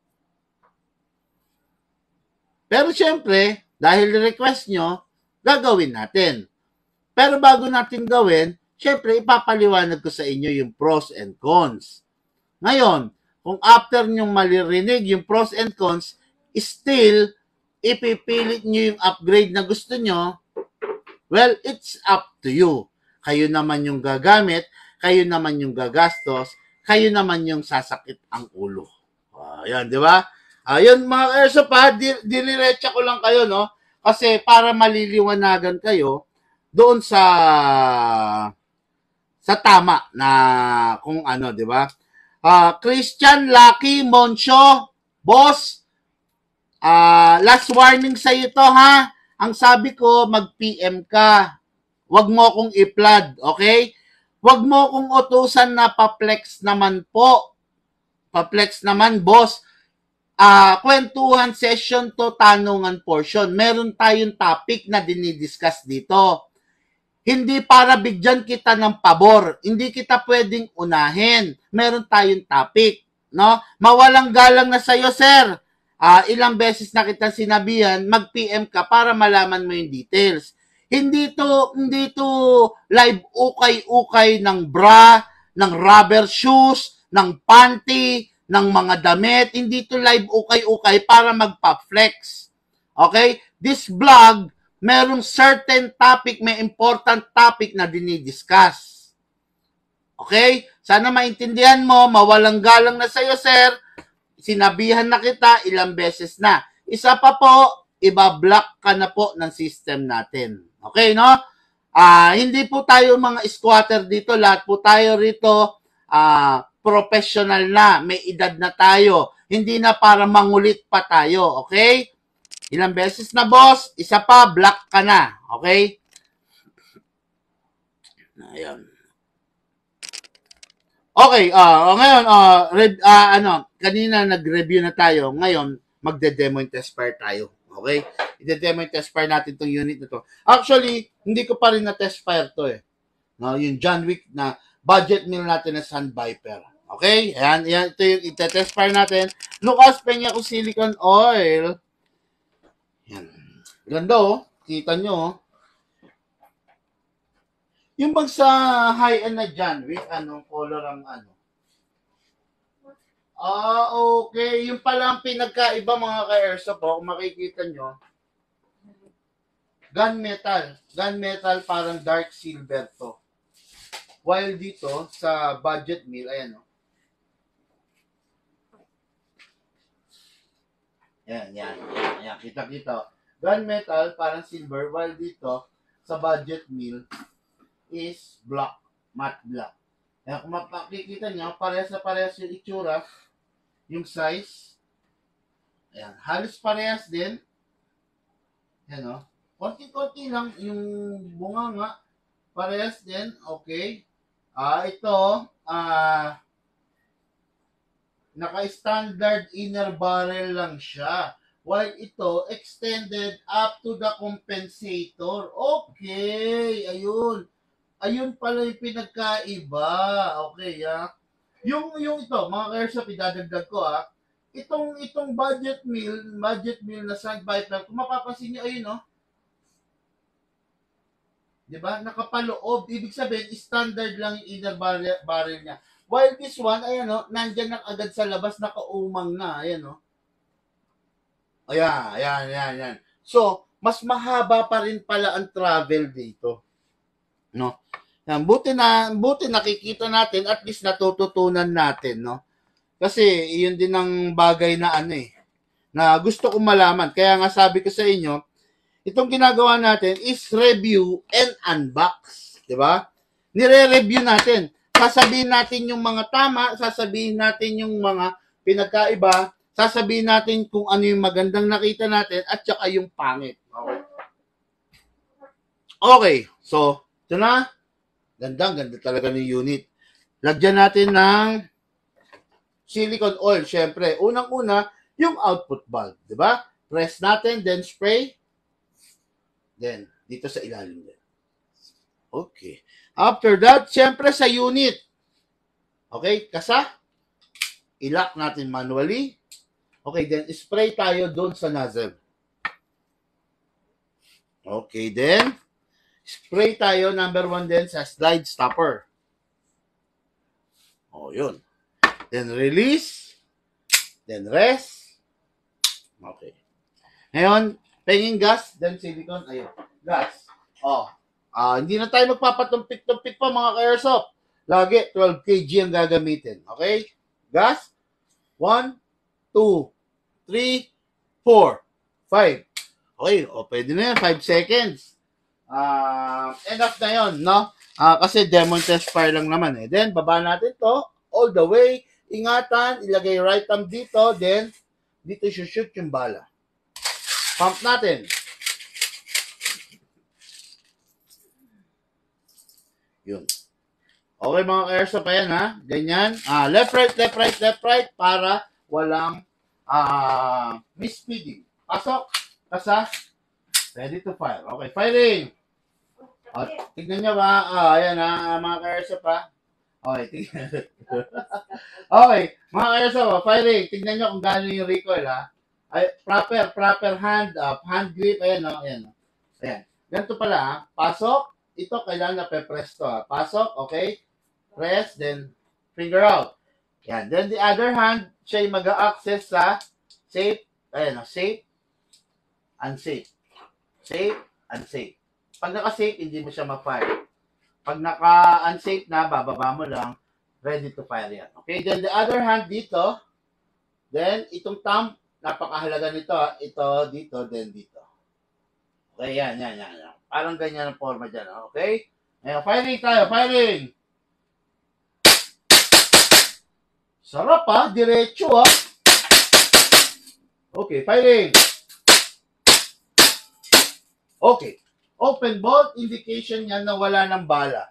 Pero syempre, dahil request nyo, gagawin natin. Pero bago natin gawin, syempre, ipapaliwanag ko sa inyo yung pros and cons. Ngayon, kung after nyo malirinig yung pros and cons, still, ipipilit nyo yung upgrade na gusto nyo, well, it's up to you. Kayo naman yung gagamit, kayo naman yung gagastos, kayo naman yung sasakit ang ulo. Ayan, di ba? Ayun, mga airsoft diniretsa ko lang kayo, no? Kasi para maliliwanagan kayo doon sa tama na kung ano, di ba? Christian Lucky Moncho, boss, last warning sa ito, ha? Ang sabi ko, mag-PM ka. Huwag mo akong i-flood, okay? Huwag mo akong utusan na pa-flex naman po. Pa-flex naman, boss. Kwentuhan session to, tanungan portion. Meron tayong topic na dinidiscuss dito. Hindi para bigyan kita ng pabor. Hindi kita pwedeng unahin. Meron tayong topic. No? Mawalang galang na sa'yo, sir. Ilang beses na kita sinabihan, mag-PM ka para malaman mo yung details. Hindi to live ukay-ukay ng bra, ng rubber shoes, ng panty, ng mga damit. Hindi to live ukay-ukay para magpa-flex. Okay? This vlog, merong certain topic, may important topic na dinidiscuss. Okay? Sana maintindihan mo, mawalang galang na sa'yo, sir. Sinabihan na kita ilang beses na. Isa pa po, ibablock ka na po ng system natin. Okay, no? Hindi po tayo mga squatter dito. Lahat po tayo rito professional na. May edad na tayo. Hindi na para mangulit pa tayo. Okay? Ilang beses na, boss. Isa pa, block ka na. Okay? Ayan. Okay, ngayon, kanina nag-review na tayo. Ngayon, magde-demo and test fire tayo. Okay? I-demo and test fire natin itong unit na to. Actually, hindi ko pa rin na-test fire to eh. No, yung John Wick na budget meal natin na Sun Viper. Okay? Ayan, ito yung i-test fire natin. Lucas Peña ko silicone oil. Yan. Ganda oh. Kita nyo oh. Yung bang sa high-end na John Wick, anong color ang ano? Okay. Yung pala ang pinagkaiba mga ka-airsoft oh. Kung makikita nyo. Gunmetal. Gunmetal parang dark silver to. While dito, sa budget meal, ayan oh. Yan. Kita-kita. Gunmetal, parang silver, while dito, sa budget meal, is black, matte black. Kaya kung makikita nyo, parehas na parehas yung itsura, yung size. Ayan, halos parehas din. Ayan o. Konti-konti lang yung bunganga. Parehas din, okay. Ito, naka-standard inner barrel lang siya. While ito, extended up to the compensator. Okay, ayun. Ayun pala yung pinagkaiba. Okay, Yung ito, mga ka-airsoft, idadagdag ko, Itong budget meal na Sun Viper, kung mapapansin nyo, ayun, Diba? Nakapaloob. Ibig sabihin, standard lang yung inner barrel niya. While this one, ayan, nandyan na agad sa labas, nakaumang na, ayan, Ayan. So, mas mahaba pa rin pala ang travel dito. No? Yan, buti nakikita natin, at least natututunan natin, no? Kasi, iyon din ang bagay na na gusto kong malaman. Kaya nga sabi ko sa inyo, itong ginagawa natin is review and unbox. Diba? Nire-review natin. Sasabihin natin yung mga tama, sasabihin natin yung mga pinagkaiba, sasabihin natin kung ano yung magandang nakita natin, at saka yung pangit. Okay. So, ito na. Ganda talaga ng unit. Lagyan natin ng silicone oil, syempre. Unang-una, yung output valve, di ba? Press natin, then spray. Then, dito sa ilalim din. Okay. After that, syempre sa unit. Okay, kasa. I-lock natin manually. Okay, then spray tayo doon sa nozzle. Okay, then spray tayo, number 1 din, sa slide stopper. Yun. Then release. Then rest. Okay. Ngayon, penging gas, then silicone. Ayun. Gas. Hindi na tayo magpapatumpik-tumpik pa mga ka-airsoft. Lagi, 12 kg ang gagamitin. Okay? Gas. 1, 2, 3, 4, 5. Okay, pwede na yan. 5 seconds. Enough na yun, no? Kasi demo test fire lang naman eh. Then, baba natin to all the way. Ingatan, ilagay right thumb dito. Then, dito shoot yung bala. Pump natin. Yun. Okay mga ka-airsoft, ayan ha. Ganyan. Left, right para walang misspeeding. Pasok. Kasa. Ready to fire. Okay, firing. O, tignan nyo ba? Ayan mga ka-airsoft ha. Okay, tignan. Okay, mga ka-airsoft, firing. Tignan nyo kung gaano yung recoil ha. Ay, proper hand grip. Ayan o, ayan. Ayan. Ganito pala ha. Pasok. Ito, kailangan na pe-press to ha. Pasok, okay. Press, then finger out. Yan. Then the other hand, siya yung mag-a-access sa safe. Ayan o, safe. Unsafe. Safe, unsafe. Pag naka-safe, hindi mo siya ma-fire. Pag naka-unsafe na, bababa mo lang, ready to fire yan. Okay, then the other hand dito, then itong thumb, napakahalaga nito. Ito, dito, then dito. Okay, yan. Parang ganyan ang forma dyan. Okay? Ngayon, firing tayo, firing! Sarap ha, diretso ha. Okay, firing! Okay. Open bolt, indication yan na wala ng bala.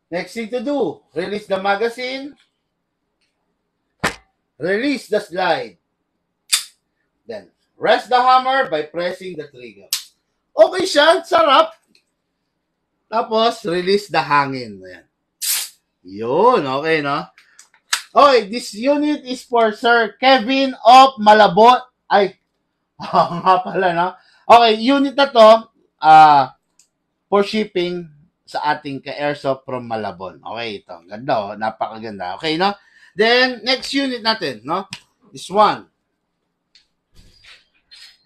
Next thing to do, release the magazine. Release the slide. Then, rest the hammer by pressing the trigger. Okay siya, sarap. Tapos, release the hangin. Ayan. Yun, okay, no? Okay, this unit is for Sir Kevin of Malabon. Ay, nga pala, no? Okay, unit na to, for shipping sa ating ka-airsoft from Malabon. Okay, ito. Ganda, oh. Napakaganda. Okay, no? Then, next unit natin, no? This one.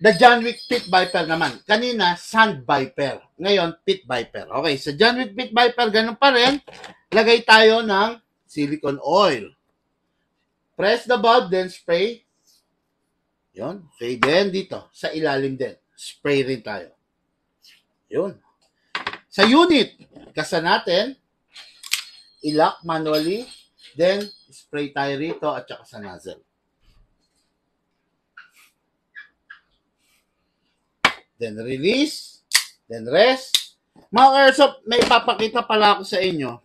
The John Wick Pit Viper naman. Kanina, Sand Viper. Ngayon, Pit Viper. Okay, sa John Wick Pit Viper, ganun pa rin. Lagay tayo ng silicone oil. Press the bulb, then spray. Yun. Okay, then dito, sa ilalim din. Spray rin tayo. Yun. Sa unit, kasa natin, i-lock manually, then spray tayo rito at saka sa nozzle. Then release, then rest. Mga airsoft, may papakita pala ako sa inyo.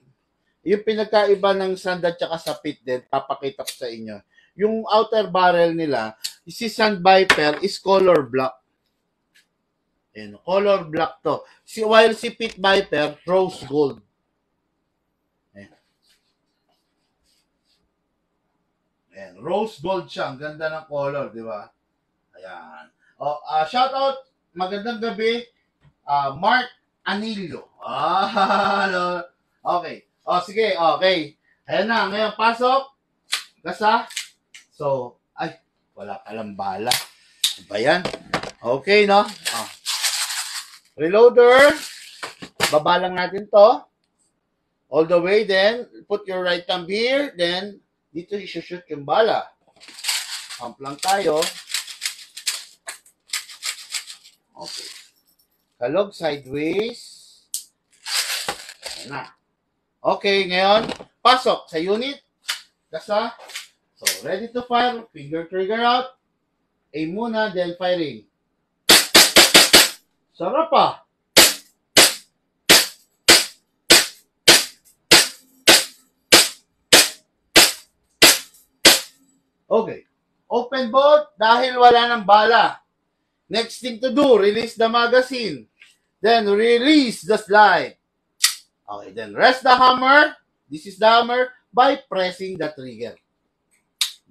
Yung pinagkaiba ng sand at saka sa pit din, papakita ko sa inyo. Yung outer barrel nila, si Sand Viper is color black. Ayan, color black to. While si Pit Viper, rose gold. Ayan. Ayan, rose gold siya. Ang ganda ng color, di ba? Ayan. Shout out, magandang gabi, Mark Anillo. Okay. Sige, okay. Ayan na, ngayon pasok. Gasa. So, ay, wala palang bala. Ano ba yan? Okay, no? Reloader. Baba lang natin to. All the way, then, put your right thumb here. Then, dito i-shoot yung bala. Pump lang tayo. Okay. Kalog sideways. Ayan na. Okay, ngayon, pasok sa unit. Gasa. So, ready to fire. Finger trigger out. Aim muna, then firing. Sarap pa. Okay. Open bolt dahil wala ng bala. Next thing to do, release the magazine. Then release the slide. Okay, then rest the hammer. This is the hammer by pressing the trigger.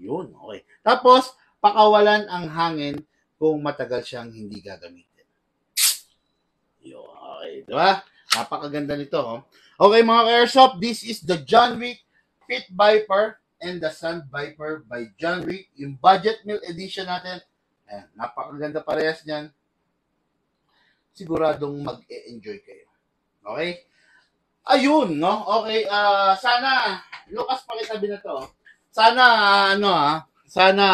Yun, okay. Tapos, pakawalan ang hangin kung matagal siyang hindi gagamitin. Yun, okay, diba? Napakaganda nito. Oh. Okay, mga ka-airsoft, this is the John Wick Pit Viper and the Sand Viper by John Wick. Yung budget meal edition natin. Ayan, napakaganda parehas niyan. Siguradong mag-e-enjoy kayo. Okay? Ayun, no? Okay, sana, Lucas, pakitabi na to. Sana, sana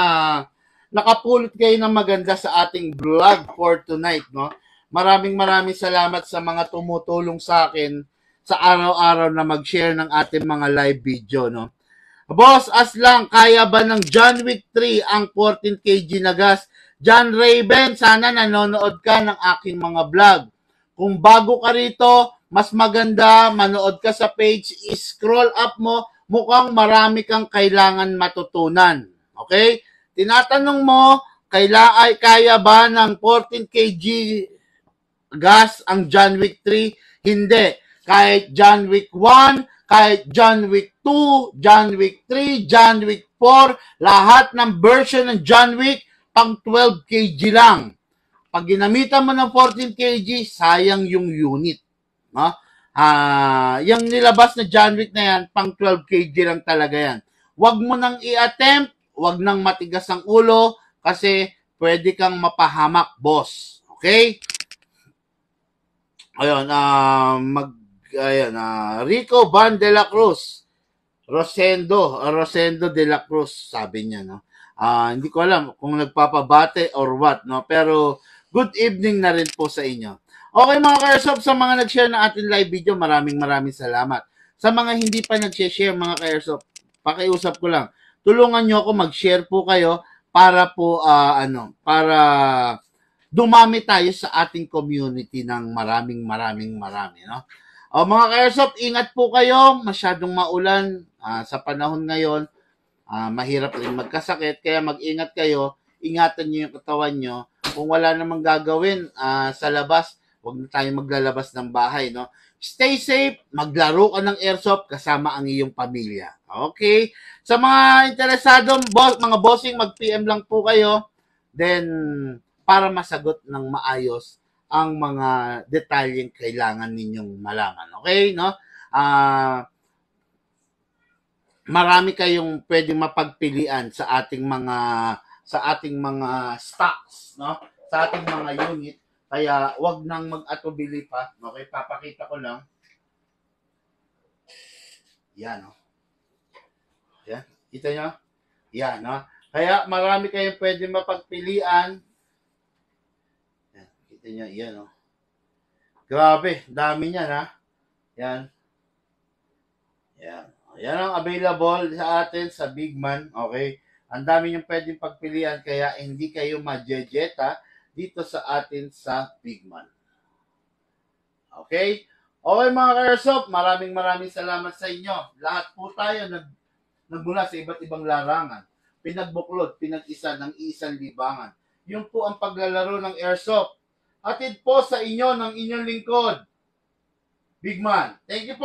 nakapulot kayo ng maganda sa ating vlog for tonight, no? Maraming salamat sa mga tumutulong sa akin sa araw-araw na mag-share ng ating mga live video, no? Boss, lang, kaya ba ng John Wick 3 ang 14 kg na gas? John Raven, sana nanonood ka ng aking mga vlog. Kung bago ka rito, mas maganda, manood ka sa page, scroll up mo, mukhang marami kang kailangan matutunan. Okay? Tinatanong mo, kaya ba ng 14 kg gas ang John Wick 3? Hindi. Kahit John Wick 1, kahit John Wick 2, John Wick 3, John Wick 4, lahat ng version ng John Wick, pang 12 kg lang. Pag ginamitan mo ng 14 kg, sayang yung unit. No? Yung nilabas na John Wick na yan, pang 12 kg lang talaga yan. Huwag mo nang i-attempt, huwag nang matigas ang ulo, kasi pwede kang mapahamak, boss. Okay? Ayun, Rico Van de la Cruz. Rosendo de la Cruz, sabi niya, no? Hindi ko alam kung nagpapabate or what, no? Pero, good evening na rin po sa inyo. Okay mga ka-airsoft, sa mga nag-share ng ating live video, maraming salamat. Sa mga hindi pa nag-share mga ka-airsoft, pakiusap ko lang, tulungan nyo ako mag-share po kayo para po, para dumami tayo sa ating community ng maraming, no? O mga ka-airsoft, ingat po kayo, masyadong maulan sa panahon ngayon, mahirap rin magkasakit, kaya mag-ingat kayo, ingatan nyo yung katawan nyo. Kung wala namang gagawin sa labas, huwag na tayo maglalabas ng bahay, no? Stay safe, maglaro ka ng airsoft kasama ang iyong pamilya. Okay? Sa mga interesado, mga bossing, mag-PM lang po kayo. Then, para masagot ng maayos ang mga detalyeng kailangan ninyong malaman. Okay? No? Marami kayong pwedeng mapagpilian sa ating mga stocks, no? Sa ating mga unit. Kaya, wag nang mag-atubili pa. Okay, papakita ko lang. Yan, no? Yan. Kita nyo? Yan, no? Kaya, marami kayong pwede mapagpilian. Yan. Kita nyo, yan, no? Grabe, dami niyan, ha? Yan. Yan. Yan ang available sa atin sa Big Man. Okay? Ang dami niyong pwedeng pagpilian, kaya hindi kayo majejeta dito sa atin sa Big Man. Okay? Okay mga ka-airsoft, maraming salamat sa inyo. Lahat po tayo nagmula sa iba't ibang larangan. Pinagbuklod, pinag-isa ng isang libangan. Yun po ang paglalaro ng airsoft. Hatid po sa inyo ng inyong lingkod, Big Man. Thank you po.